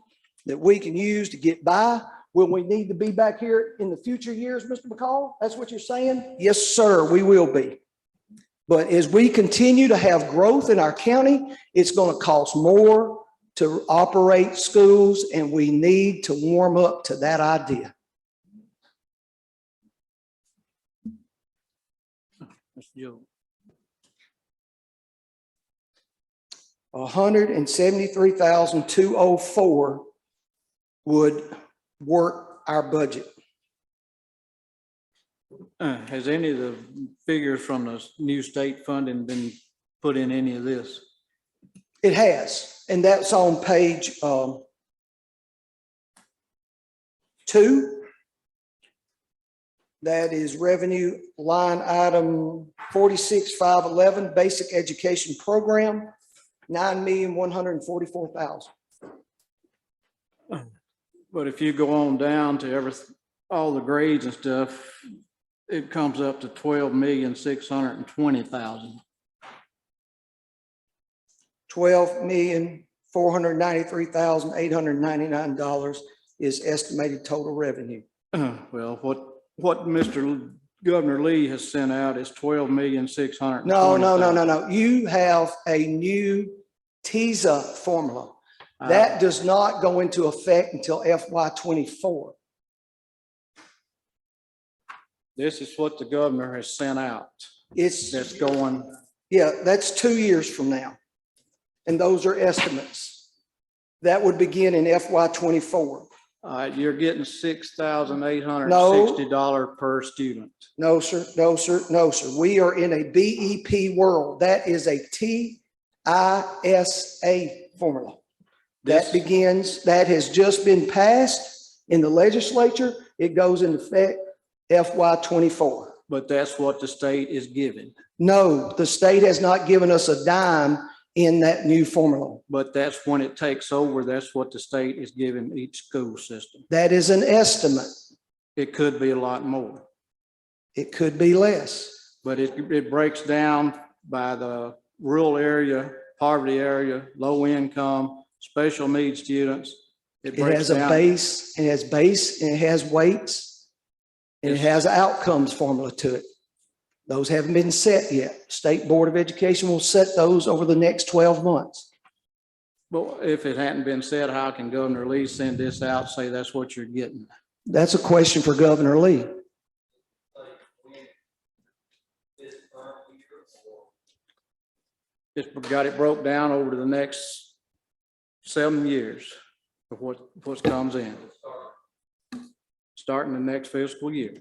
that we can use to get by. Will we need to be back here in the future years, Mr. McCall? That's what you're saying? Yes, sir, we will be. But as we continue to have growth in our county, it's going to cost more to operate schools, and we need to warm up to that idea. Mr. Joe. 173,204 would work our budget. Has any of the figures from the new state funding been put in any of this? It has, and that's on page 2. That is revenue line item 46,511, basic education program, 9,144,000. But if you go on down to all the grades and stuff, it comes up to 12,620,000. $12,493,899 is estimated total revenue. Well, what Mr. Governor Lee has sent out is 12,620,000. No. You have a new TISA formula. That does not go into effect until FY '24. This is what the governor has sent out. That's going. Yeah, that's 2 years from now. And those are estimates. That would begin in FY '24. You're getting $6,860 per student. No, sir. We are in a BEP world. That is a TISA formula. That has just been passed in the legislature. It goes into effect FY '24. But that's what the state is giving. No, the state has not given us a dime in that new formula. But that's when it takes over. That's what the state is giving each school system. That is an estimate. It could be a lot more. It could be less. But it breaks down by the rural area, poverty area, low income, special needs students. It has a base, and it has weights, and it has an outcomes formula to it. Those haven't been set yet. State Board of Education will set those over the next 12 months. But if it hadn't been said, how can Governor Lee send this out, say that's what you're getting? That's a question for Governor Lee. It's got it broke down over the next 7 years of what comes in. Starting the next fiscal year.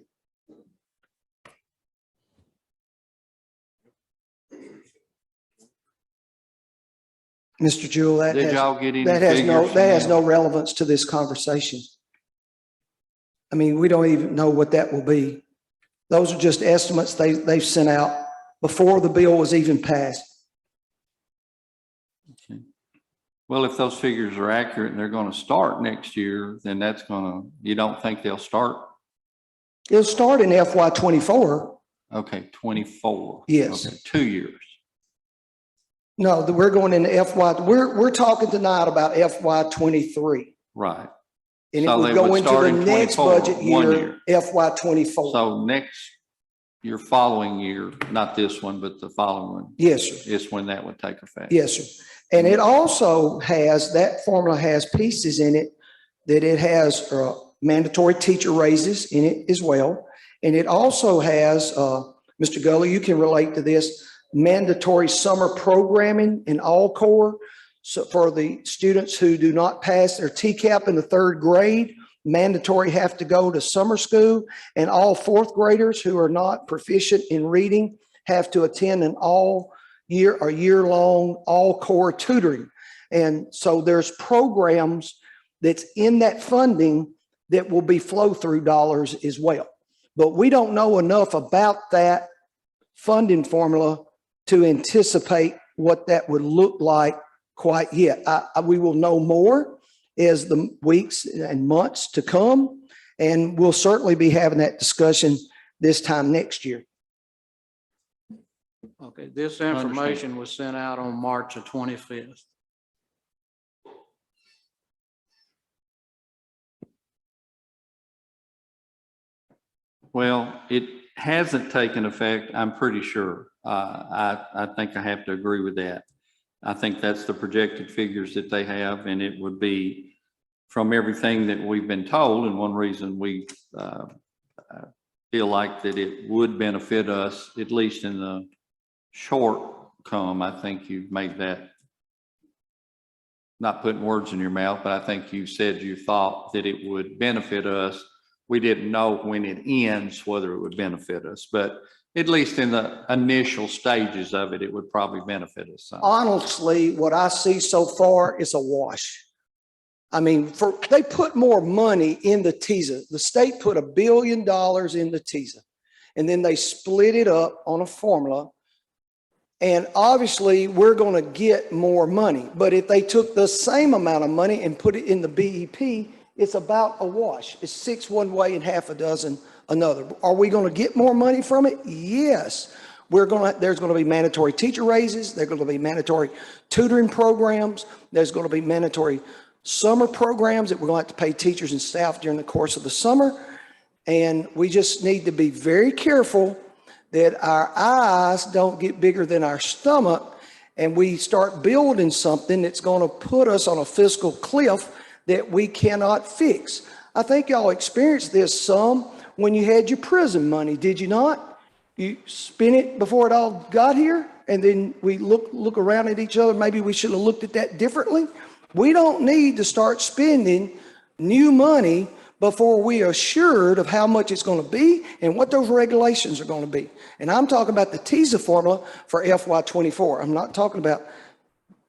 Mr. Jewell, that Did y'all get any has figures? no relevance to this conversation. I mean, we don't even know what that will be. Those are just estimates they've sent out before the bill was even passed. Okay. Well, if those figures are accurate and they're going to start next year, then you don't think they'll start? It'll start in FY '24. Okay, 24. Yes. Okay, 2 years. No, we're going into we're talking tonight about FY '23. Right. And So it they would go would into start the in next 24, budget 1 year, FY '24. So your following year, not this one, but the following one. Yes, sir. Is when that would take effect. Yes, sir. And it also that formula has pieces in it that it has mandatory teacher raises in it as well. And it also has, Mr. Gully, you can relate to this, mandatory summer programming in all core. So for the students who do not pass their TCAP in the 3rd grade, mandatory have to go to summer school, and all 4th graders who are not proficient in reading have to attend an year-long all core tutoring. And so there's programs that's in that funding that will be flow-through dollars as well. But we don't know enough about that funding formula to anticipate what that would look like quite yet. We will know more as the weeks and months to come, and we'll certainly be having that discussion this time next year. Okay, this information was sent out on March the 25th. Well, it hasn't taken effect, I'm pretty sure. I think I have to agree with that. I think that's the projected figures that they have, and it would be from everything that we've been told. And one reason we feel like that it would benefit us, at least in the short term. I think you've made that, not putting words in your mouth, but I think you said you thought that it would benefit us. We didn't know when it ends whether it would benefit us, but at least in the initial stages of it, it would probably benefit us some. Honestly, what I see so far is a wash. I mean, they put more money in the TISA. The state put $1 billion in the TISA, and then they split it up on a formula. And obviously, we're going to get more money. But if they took the same amount of money and put it in the BEP, it's about a wash. It's 6 one way and half a dozen another. Are we going to get more money from it? Yes. There's going to be mandatory teacher raises. There's going to be mandatory tutoring programs. There's going to be mandatory summer programs that we're going to have to pay teachers and staff during the course of the summer. And we just need to be very careful that our eyes don't get bigger than our stomach and we start building something that's going to put us on a fiscal cliff that we cannot fix. I think y'all experienced this some when you had your prison money, did you not? You spent it before it all got here, and then we look around at each other. Maybe we should have looked at that differently. We don't need to start spending new money before we are assured of how much it's going to be and what those regulations are going to be. And I'm talking about the TISA formula for FY24. I'm not talking about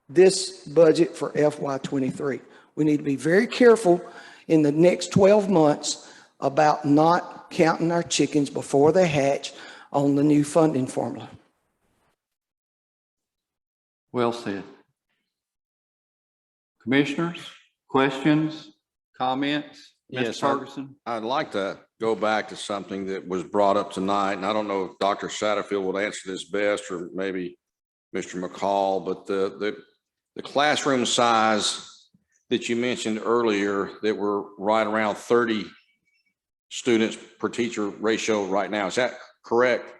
this budget for FY23. We need to be very careful in the next 12 months about not counting our chickens before they hatch on the new funding formula. Well said. Commissioners, questions, comments? Yes, Mr. Ferguson? I'd like to go back to something that was brought up tonight, and I don't know if Dr. Satterfield would answer this best, or maybe Mr. McCall, but the classroom size that you mentioned earlier, that we're right around 30 students per teacher ratio right now. Is that correct?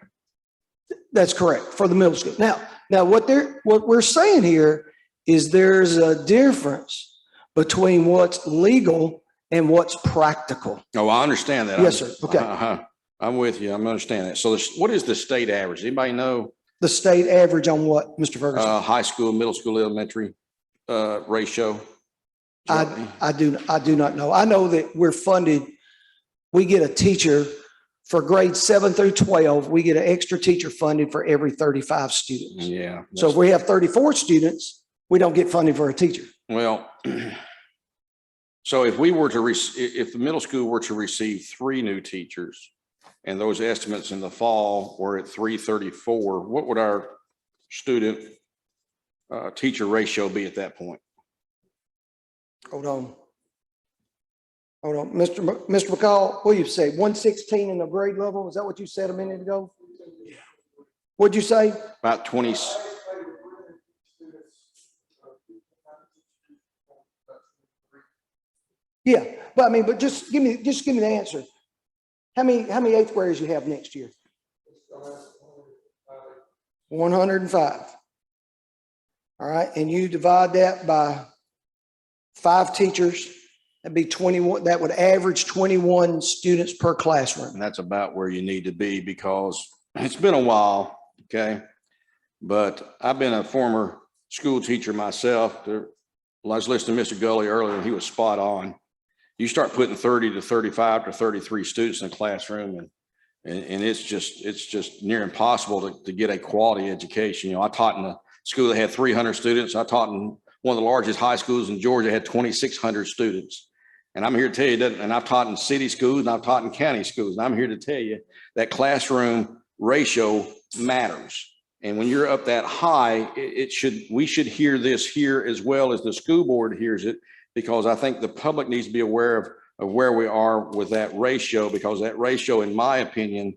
That's correct for the middle school. Now what we're saying here is there's a difference between what's legal and what's practical. Oh, I understand that. Yes, sir. Okay. I'm with you. I'm understanding that. So what is the state average? Anybody know? The state average on what, Mr. Ferguson? High school, middle school, elementary ratio? I do not know. I know that we're funded. We get a teacher for grades 7 through 12. We get an extra teacher funded for every 35 students. Yeah. So if we have 34 students, we don't get funded for a teacher. Well, so if we were to, if the middle school were to receive 3 new teachers, and those estimates in the fall were at 334, what would our student teacher ratio be at that point? Hold on. Mr. McCall, what do you say? 116 in the grade level? Is that what you said a minute ago? What'd you say? About 20. Yeah, but just give me the answer. How many eighth graders you have next year? 105. All right, and you divide that by 5 teachers, that'd be 21. That would average 21 students per classroom. And that's about where you need to be, because it's been a while, okay? But I've been a former school teacher myself. I was listening to Mr. Gully earlier, and he was spot on. You start putting 30 to 35 to 33 students in a classroom, and it's just near impossible to get a quality education. You know, I taught in a school that had 300 students. I taught in one of the largest high schools in Georgia, had 2,600 students. And I'm here to tell you that, and I've taught in city schools and I've taught in county schools. And I'm here to tell you that classroom ratio matters. And when you're up that high, we should hear this here as well as the school board hears it, because I think the public needs to be aware of where we are with that ratio, because that ratio, in my opinion,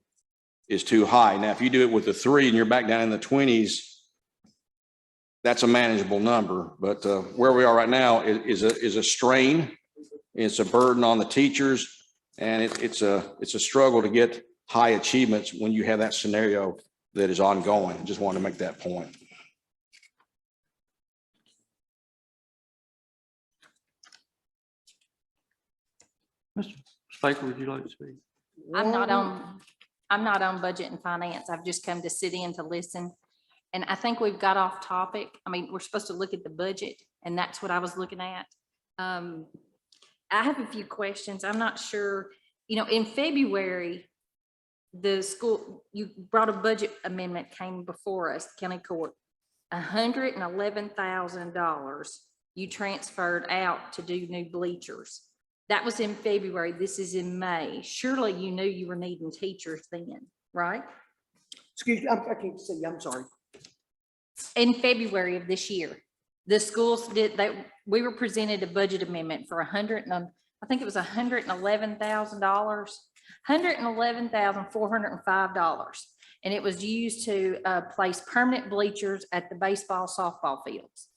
is too high. Now, if you do it with the 3 and you're back down in the 20s, that's a manageable number. But where we are right now is a strain. It's a burden on the teachers, and it's a struggle to get high achievements when you have that scenario that is ongoing. I just wanted to make that point. Mr. Speaker, would you like to speak? I'm not on I'm not on budget and finance. I've just come to sit in to listen. And I think we've got off topic. I mean, we're supposed to look at the budget, and that's what I was looking at. I have a few questions. I'm not sure, in February, the school, you brought a budget amendment came before us, county court. $111,000 you transferred out to do new bleachers. That was in February. This is in May. Surely you knew you were needing teachers then, right? Excuse me, I can't see, I'm sorry. In February of this year, the schools we were presented a budget amendment for I think it was $111,000, $111,405. And it was used to place permanent bleachers at the baseball, softball fields.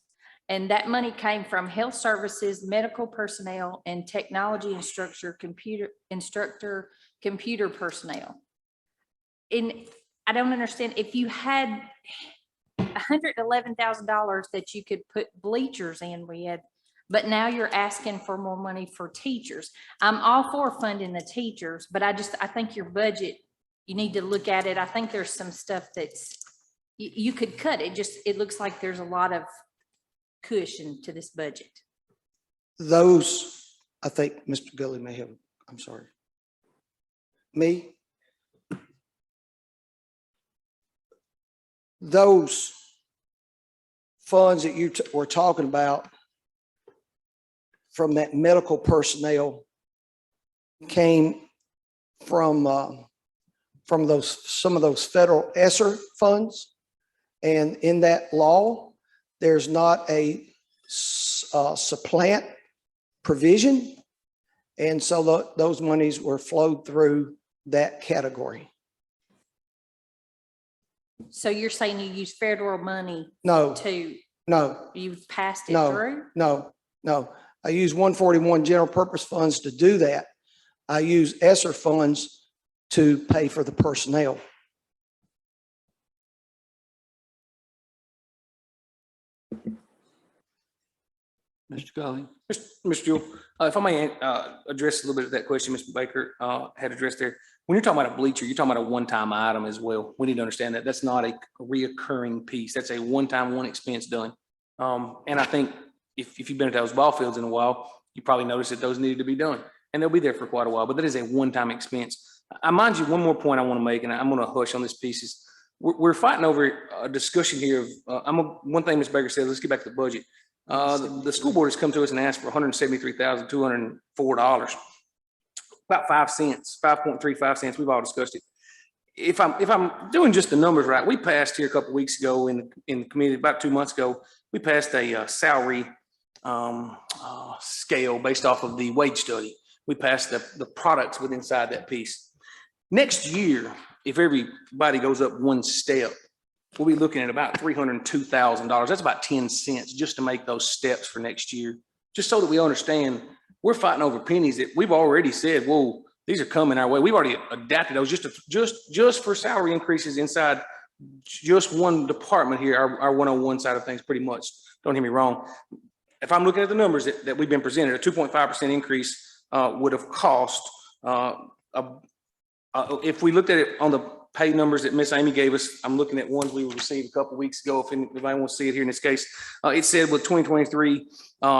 And that money came from health services, medical personnel, and technology instructor, computer personnel. And I don't understand, if you had $111,000 that you could put bleachers in with, but now you're asking for more money for teachers. I'm all for funding the teachers, but I think your budget, you need to look at it. I think there's some stuff that's, you could cut it. It looks like there's a lot of cushion to this budget. Those, I think Mr. Gully may have, I'm sorry. Me? Those funds that you were talking about from that medical personnel came from some of those federal ESSER funds. And in that law, there's not a supplant provision. And so those monies were flowed through that category. So you're saying you use federal money No, to, no, you've passed it no, through? no. I use 141 general purpose funds to do that. I use ESSER funds to pay for the personnel. Mr. Gully. Mr. Jewell, if I may address a little bit of that question Mr. Baker had addressed there. When you're talking about a bleacher, you're talking about a one-time item as well. We need to understand that that's not a reoccurring piece. That's a one-time, one expense done. And I think if you've been at those ball fields in a while, you probably noticed that those needed to be done. And they'll be there for quite a while, but that is a one-time expense. I mind you, one more point I want to make, and I'm going to hush on this piece is we're fighting over a discussion here of, one thing Ms. Baker said, let's get back to the budget. The school board has come to us and asked for $173,204, about 5 cents, 5.35 cents. We've all discussed it. If I'm doing just the numbers right, we passed here a couple of weeks ago in the committee, about 2 months ago, we passed a salary scale based off of the wage study. We passed the products within inside that piece. Next year, if everybody goes up one step, we'll be looking at about $302,000. That's about 10 cents just to make those steps for next year. Just so that we understand, we're fighting over pennies that we've already said, whoa, these are coming our way. We've already adapted those just for salary increases inside just one department here, our 101 side of things, pretty much. Don't hear me wrong. If I'm looking at the numbers that we've been presented, a 2.5% increase would have cost, if we looked at it on the pay numbers that Miss Amy gave us, I'm looking at ones we received a couple of weeks ago. If anybody wants to see it here in this case, it said with 2023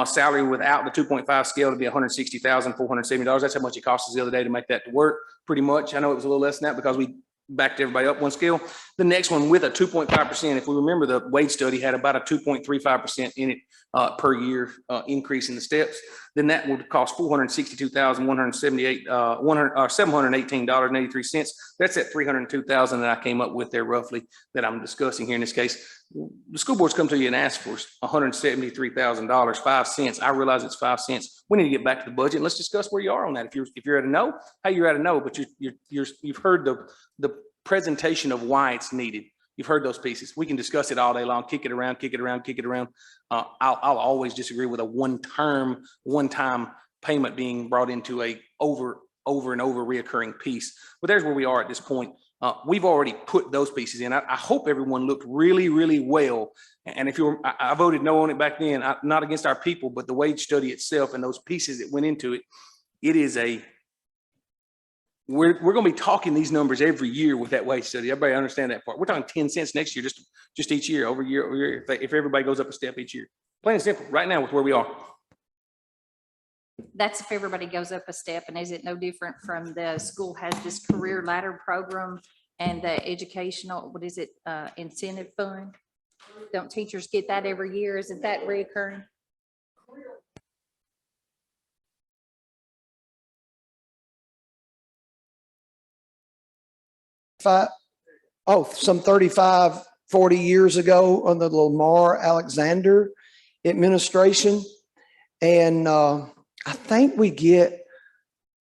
salary without the 2.5 scale to be $160,470. That's how much it cost us the other day to make that to work. Pretty much. I know it was a little less than that because we backed everybody up one scale. The next one with a 2.5%, if we remember, the wage study had about a 2.35% in it per year increase in the steps. Then that would cost $718.83. That's at $302,000 that I came up with there roughly that I'm discussing here in this case. The school board's come to you and asked for $173,000, 5 cents. I realize it's 5 cents. We need to get back to the budget and let's discuss where you are on that. If you're at a no, hey, you're at a no, but you've heard the presentation of why it's needed. You've heard those pieces. We can discuss it all day long, kick it around. I'll always disagree with a one-time payment being brought into a over and over reoccurring piece. But there's where we are at this point. We've already put those pieces in. I hope everyone looked really, really well. And if I voted no on it back then, not against our people, but the wage study itself and those pieces that went into it, it is a we're going to be talking these numbers every year with that wage study. Everybody understand that part. We're talking 10 cents next year, just each year, over year, if everybody goes up a step each year. Plain and simple, right now with where we are. That's if everybody goes up a step, and is it no different from the school has this career ladder program and the educational, what is it, incentive fund? Don't teachers get that every year? Isn't that reoccurring? Some 35, 40 years ago under the Lamar Alexander administration. And I think we get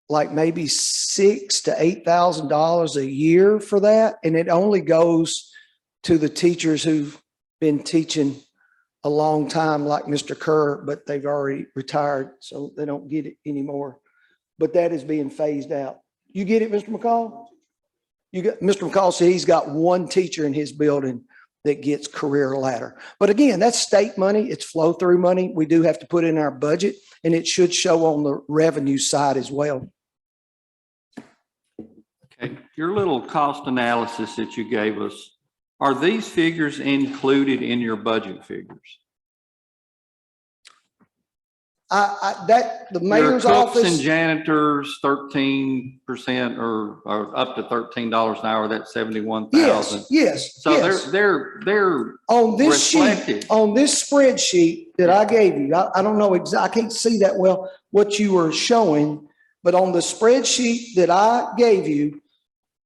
like maybe $6,000 to $8,000 a year for that. And it only goes to the teachers who've been teaching a long time, like Mr. Kerr, but they've already retired, so they don't get it anymore. But that is being phased out. You get it, Mr. McCall? Mr. McCall said he's got one teacher in his building that gets career ladder. But again, that's state money. It's flow through money. We do have to put in our budget, and it should show on the revenue side as well. Okay, your little cost analysis that you gave us, are these figures included in your budget figures? The Your mayor's cooks and office, janitors, 13% or up to $13 an hour, that's 71,000. yes. So they're on this sheet, reflected. on this spreadsheet that I gave you, I don't know exactly, I can't see that well what you were showing, but on the spreadsheet that I gave you,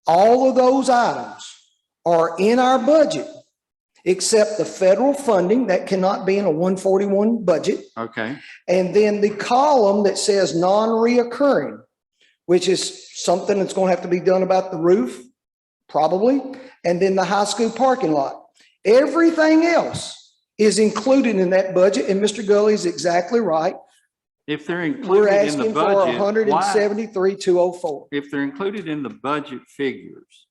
all of those items are in our budget, except the federal funding that cannot be in a 141 budget. Okay, And then the column that says non-reoccurring, which is something that's going to have to be done about the roof, probably. And then the high school parking lot. Everything else is included in that budget. And Mr. Gully is exactly right. if they're We're included in the asking for budget, why, 173,204. if they're included in the budget figures,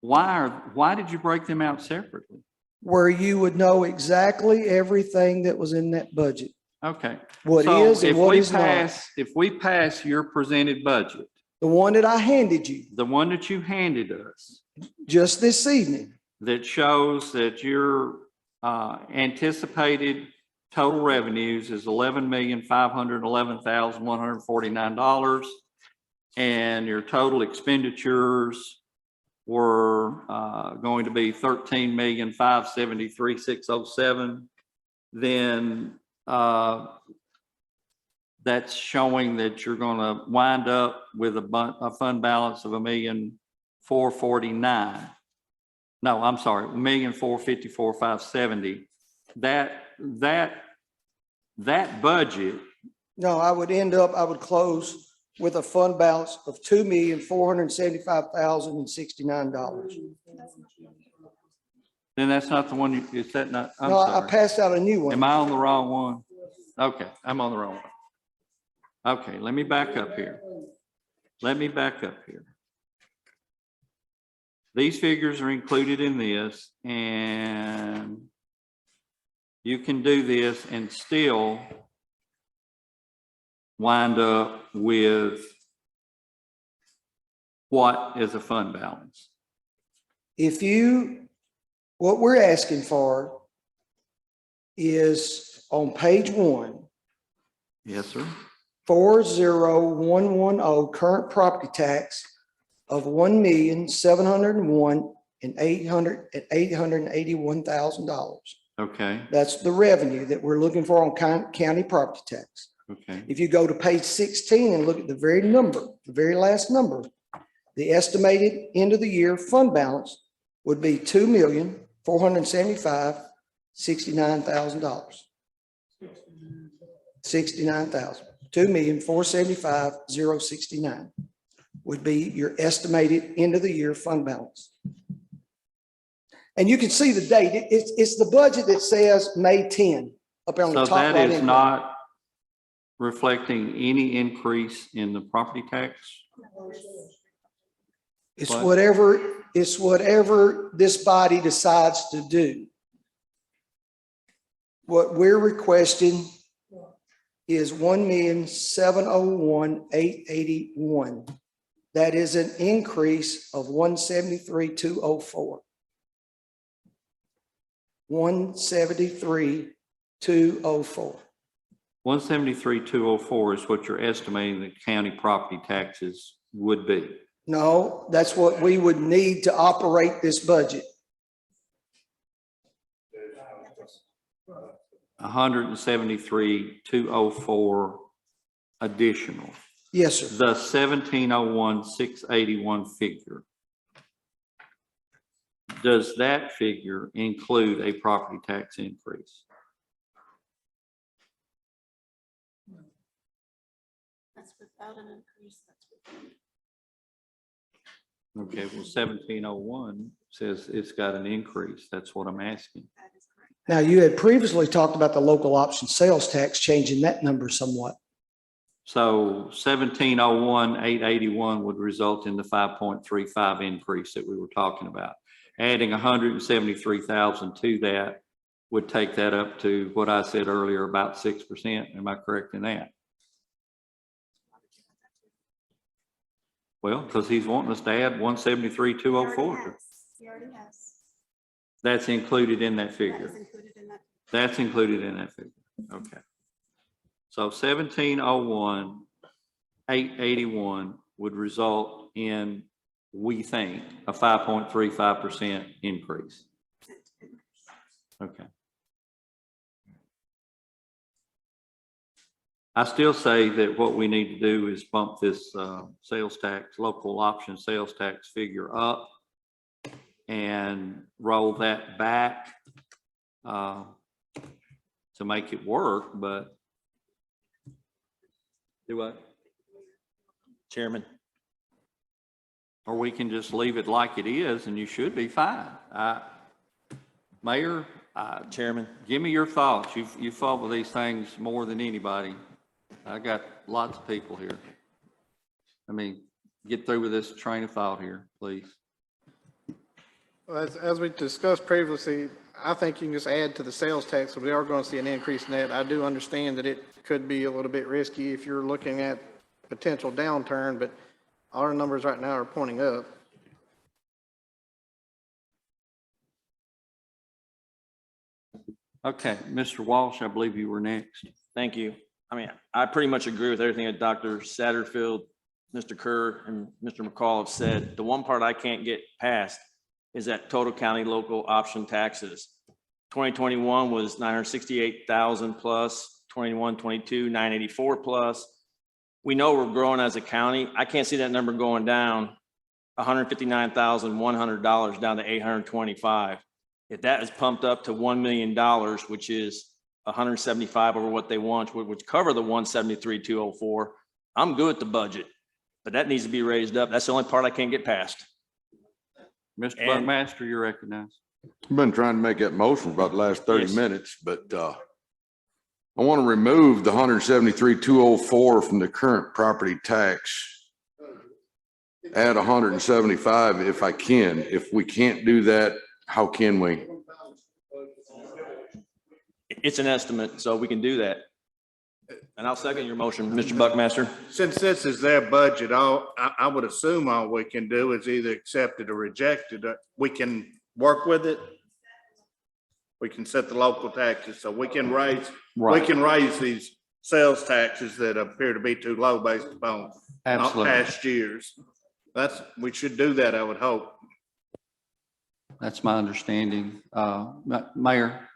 why did you break them out separately? Where you would know exactly everything that was in that budget. Okay. What So is and if what we is not. If we pass your presented budget, The one that I handed you the one that you handed us, just this evening. that shows that your anticipated total revenues is $11,511,149. And your total expenditures were going to be $13,573,607. Then that's showing that you're going to wind up with a fund balance of $1,449,000. No, I'm sorry, $1,454,570. That budget. No, I would close with a fund balance of $2,475,069. Then that's not the one is that not? I'm No, I sorry. passed out a new one. Am I on the wrong one? Okay, I'm on the wrong one. Okay, let me back up here. These figures are included in this, and you can do this and still wind up with what is a fund balance? What we're asking for is on page 1, Yes, sir. 40110 current property tax of $1,701,881,000. Okay, That's the revenue that we're looking for on county property tax. okay. If you go to page 16 and look at the very last number, the estimated end of the year fund balance would be $2,475,069,000. 69,000. 2,475,069 would be your estimated end of the year fund balance. And you can see the date. It's the budget that says May 10 up on the So top that right. is not reflecting any increase in the property tax? It's What? whatever this body decides to do. What we're requesting is $1,701,881. That is an increase of 173,204. 173,204. 173,204 is what you're estimating the county property taxes would be. No, that's what we would need to operate this budget. 173,204 additional. Yes, sir. The 1701,681 figure. Does that figure include a property tax increase? That's without an increase. Okay, well, 1701 says it's got an increase. That's what I'm asking. That is correct. Now, you had previously talked about the local option sales tax changing that number somewhat. So 1701,881 would result in the 5.35 increase that we were talking about. Adding 173,000 to that would take that up to what I said earlier, about 6%. Am I correct in that? Well, because he's wanting us to add 173,204. He already has. That's included in that That figure. is included in that. That's included in that figure. Okay. So 1701,881 would result in, we think, a 5.35% increase. Okay. I still say that what we need to do is bump this sales tax, local option sales tax figure up and roll that back to make it work, but do what? Chairman. Or we can just leave it like it is and you should be fine. Mayor, Chairman. give me your thoughts. You've fought with these things more than anybody. I got lots of people here. I mean, get through with this train of thought here, please. As we discussed previously, I think you can just add to the sales tax. So we are going to see an increase in that. I do understand that it could be a little bit risky if you're looking at potential downturn, but our numbers right now are pointing up. Okay, Mr. Walsh, I believe you were next. Thank you. I mean, I pretty much agree with everything that Dr. Satterfield, Mr. Kerr, and Mr. McCall have said. The one part I can't get past is that total county local option taxes. 2021 was 968,000 plus, 21-22, 984 plus. We know we're growing as a county. I can't see that number going down $159,100 down to 825. If that is pumped up to $1 million, which is 175 over what they want, which cover the 173,204, I'm good with the budget, but that needs to be raised up. That's the only part I can't get past. Mr. Buckmaster, you're recognized. I've been trying to make that motion for about the last 30 Yes. minutes, but I want to remove the 173,204 from the current property tax. Add 175 if I can. If we can't do that, how can we? It's an estimate, so we can do that. And I'll second your motion, Mr. Buckmaster. Since this is their budget, I would assume all we can do is either accept it or reject it. We can work with it. We can set the local taxes, so we can raise these sales taxes that appear to be too low based upon past years. We should do that, I would hope. That's my understanding. Mayor?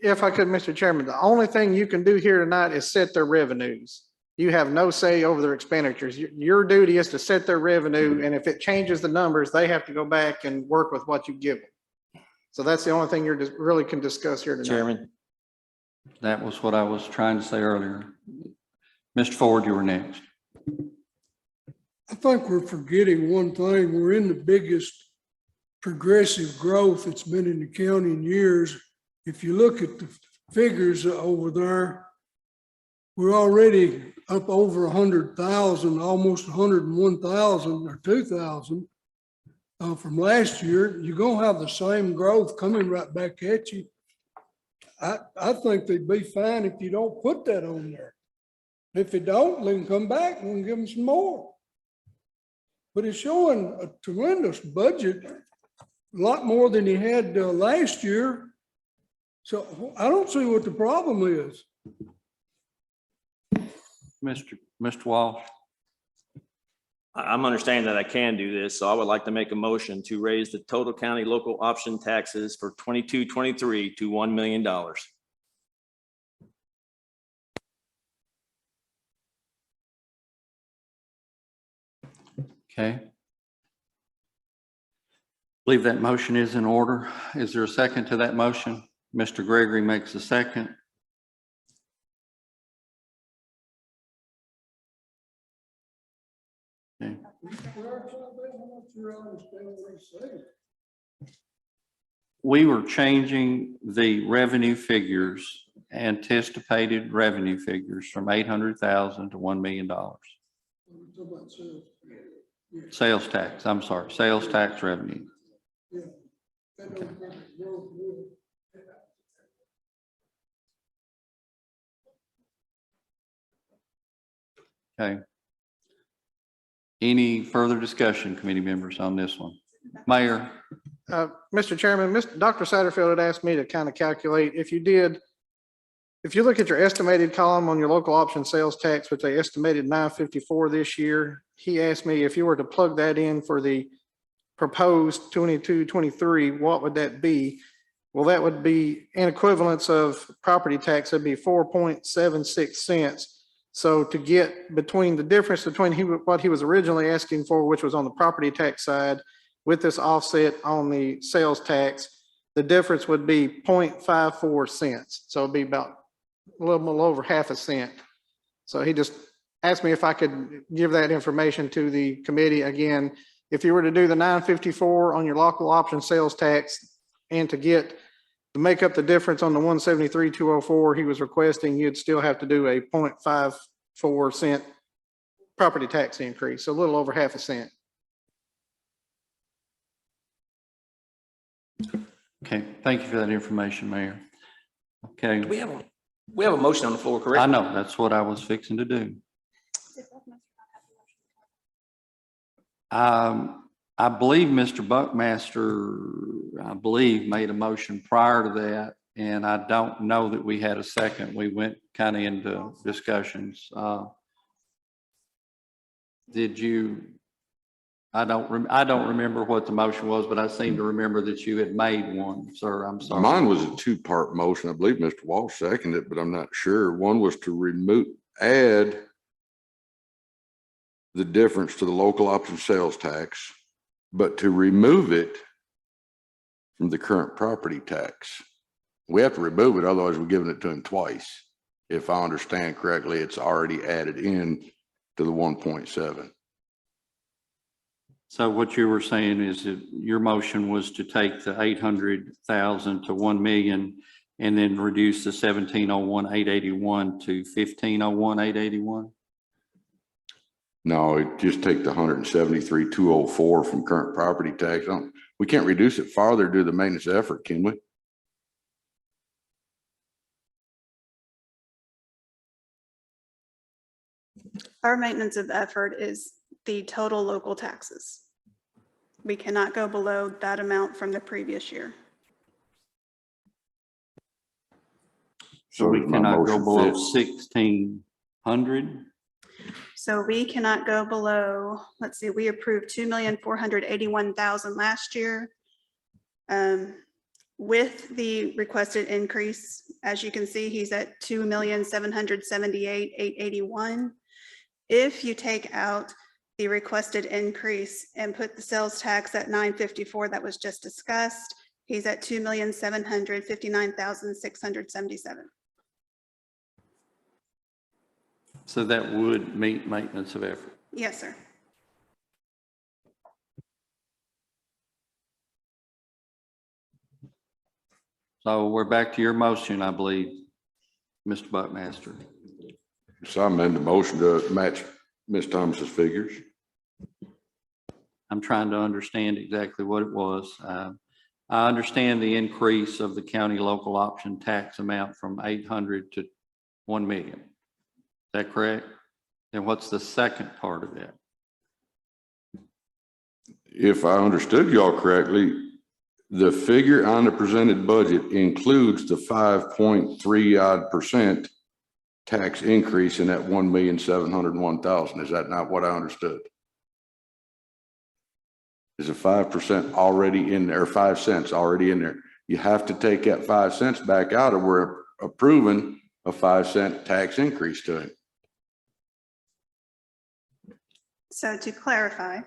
If I could, Mr. Chairman, the only thing you can do here tonight is set their revenues. You have no say over their expenditures. Your duty is to set their revenue, and if it changes the numbers, they have to go back and work with what you give them. So that's the only thing you're just really can discuss here tonight. Chairman. That was what I was trying to say earlier. Mr. Ford, you were next. I think we're forgetting one thing. We're in the biggest progressive growth that's been in the county in years. If you look at the figures over there, we're already up over 100,000, almost 101,000 or 2,000 from last year. You're gonna have the same growth coming right back at you. I think they'd be fine if you don't put that on there. If you don't, they can come back and we'll give them some more. but it's showing a tremendous budget, a lot more than he had last year. So I don't see what the problem is. Mr. Walsh. I'm understanding that I can do this, so I would like to make a motion to raise the total county local option taxes for 22-23 to $1 million. Okay. Believe that motion is in order. Is there a second to that motion? Mr. Gregory makes a second. Okay. We were changing the revenue figures, anticipated revenue figures from 800,000 to $1 million. Sales tax, I'm sorry, sales tax revenue. Okay. Any further discussion, committee members, on this one? Mayor? Mr. Chairman, Dr. Satterfield had asked me to kind of calculate if you look at your estimated column on your local option sales tax, which they estimated 954 this year, he asked me if you were to plug that in for the proposed 22-23, what would that be? Well, that would be in equivalence of property tax, that'd be 4.76 cents. So to get between the difference between what he was originally asking for, which was on the property tax side, with this offset on the sales tax, the difference would be 0.54 cents. So it'd be about a little over half a cent. So he just asked me if I could give that information to the committee. Again, if you were to do the 954 on your local option sales tax and to make up the difference on the 173,204 he was requesting, you'd still have to do a 0.54 cent property tax increase, so a little over half a cent. Okay, thank you for that information, Mayor. Okay. We have a motion on the floor, correct? I know, that's what I was fixing to do. I believe Mr. Buckmaster, made a motion prior to that, and I don't know that we had a second. We went kind of into discussions. Did you? I don't remember what the motion was, but I seem to remember that you had made one, sir. I'm sorry. Mine was a two-part motion. I believe Mr. Walsh seconded it, but I'm not sure. One was to add the difference to the local option sales tax, but to remove it from the current property tax. We have to remove it, otherwise we're giving it to him twice. If I understand correctly, it's already added in to the 1.7. So what you were saying is that your motion was to take the 800,000 to 1 million and then reduce the 1701,881 to 1501,881? No, it just take the 173,204 from current property tax. We can't reduce it farther due to the maintenance effort, can we? Our maintenance of effort is the total local taxes. We cannot go below that amount from the previous year. So we my cannot go motion below fits. 1,600? So we cannot go below, let's see, we approved 2,481,000 last year. With the requested increase, as you can see, he's at 2,778,881. If you take out the requested increase and put the sales tax at 954 that was just discussed, he's at 2,759,677. So that would meet maintenance of effort. Yes, sir. So we're back to your motion, I believe, Mr. Buckmaster. So I amend the motion to match Ms. Thomas's figures. I'm trying to understand exactly what it was. I understand the increase of the county local option tax amount from 800 to 1 million. Is that correct? And what's the second part of that? if I understood y'all correctly, the figure on the presented budget includes the 5.3 odd % tax increase in that 1,701,000. Is that not what I understood? Is a 5% already in there, 5 cents already in there? You have to take that 5 cents back out, or we're approving a 5 cent tax increase to it. So to clarify,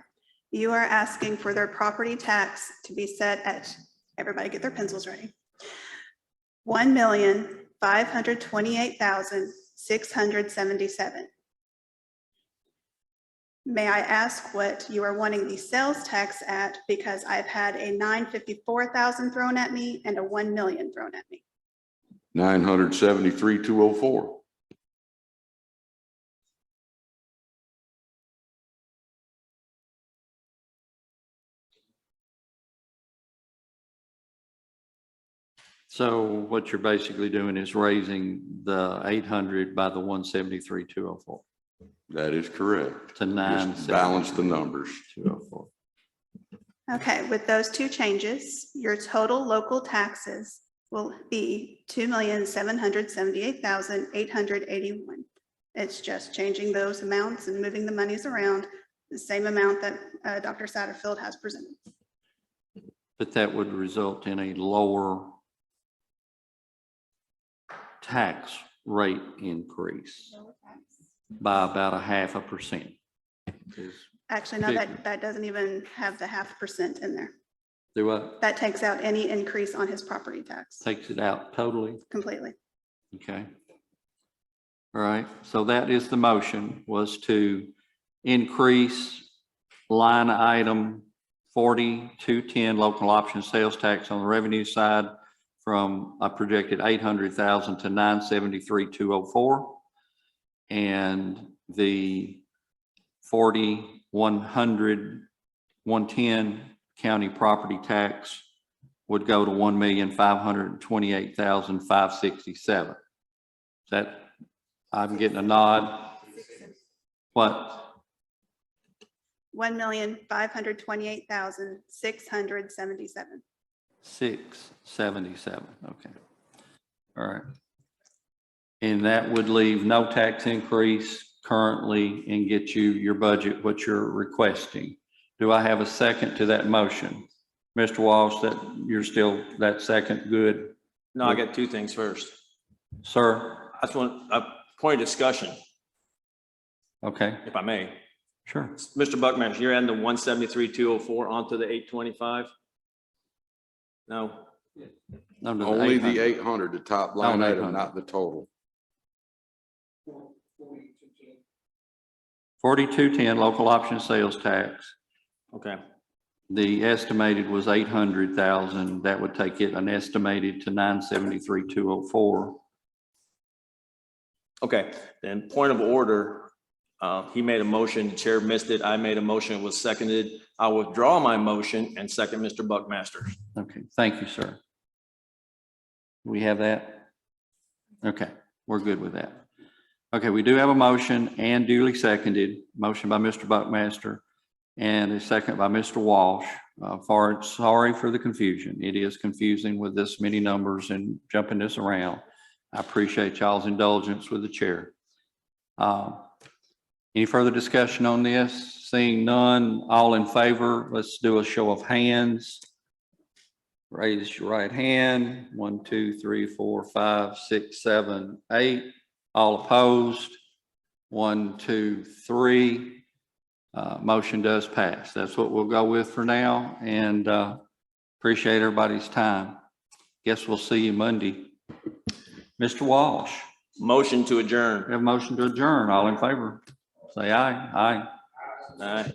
you are asking for their property tax to be set at, everybody get their pencils ready, 1,528,677. May I ask what you are wanting the sales tax at? Because I've had a 954,000 thrown at me and a 1 million thrown at me. 973,204. So what you're basically doing is raising the 800 by the 173,204 That is correct. to Just balance the numbers. 973,204. Okay, with those two changes, your total local taxes will be 2,778,881. It's just changing those amounts and moving the monies around, the same amount that Dr. Satterfield has presented. But that would result in a lower tax rate increase by about 0.5%. Actually, no, that doesn't even have the 0.5% in there. Do what? That takes out any increase on his property tax Takes it out totally? completely. Okay. All right, so that is the motion, was to increase line item 4210 local option sales tax on the revenue side from a projected 800,000 to 973,204. And the 4,100, 110 county property tax would go to 1,528,567. Is that, I'm getting a nod? What? 1,528,677. 677, okay. All right. And that would leave no tax increase currently and get you your budget, what you're requesting. Do I have a second to that motion? Mr. Walsh, that you're still, that second good? No, I got two things first. Sir? I just want a point of discussion, Okay, if I may. sure. Mr. Buckman, you're adding the 173,204 onto the 825? No, Under Only the 800. 800, the top line Oh, item, 800. not the total. 4210 local option sales tax. okay. The estimated was 800,000. That would take it an estimated to 973,204. Okay, then point of order, he made a motion, the chair missed it. I made a motion, it was seconded. I withdraw my motion and second Mr. Buckmaster. Okay, thank you, sir. We have that? Okay, we're good with that. Okay, we do have a motion and duly seconded, motion by Mr. Buckmaster and a second by Mr. Walsh. Sorry for the confusion. It is confusing with this many numbers and jumping this around. I appreciate y'all's indulgence with the chair. Any further discussion on this? Seeing none, all in favor, let's do a show of hands. Raise your right hand. 1, 2, 3, 4, 5, 6, 7, 8. All opposed? 1, 2, 3. Motion does pass. That's what we'll go with for now, and appreciate everybody's time. Guess we'll see you Monday. Mr. Walsh. Motion to adjourn. We have a motion to adjourn. All in favor? Say aye. Aye. All right.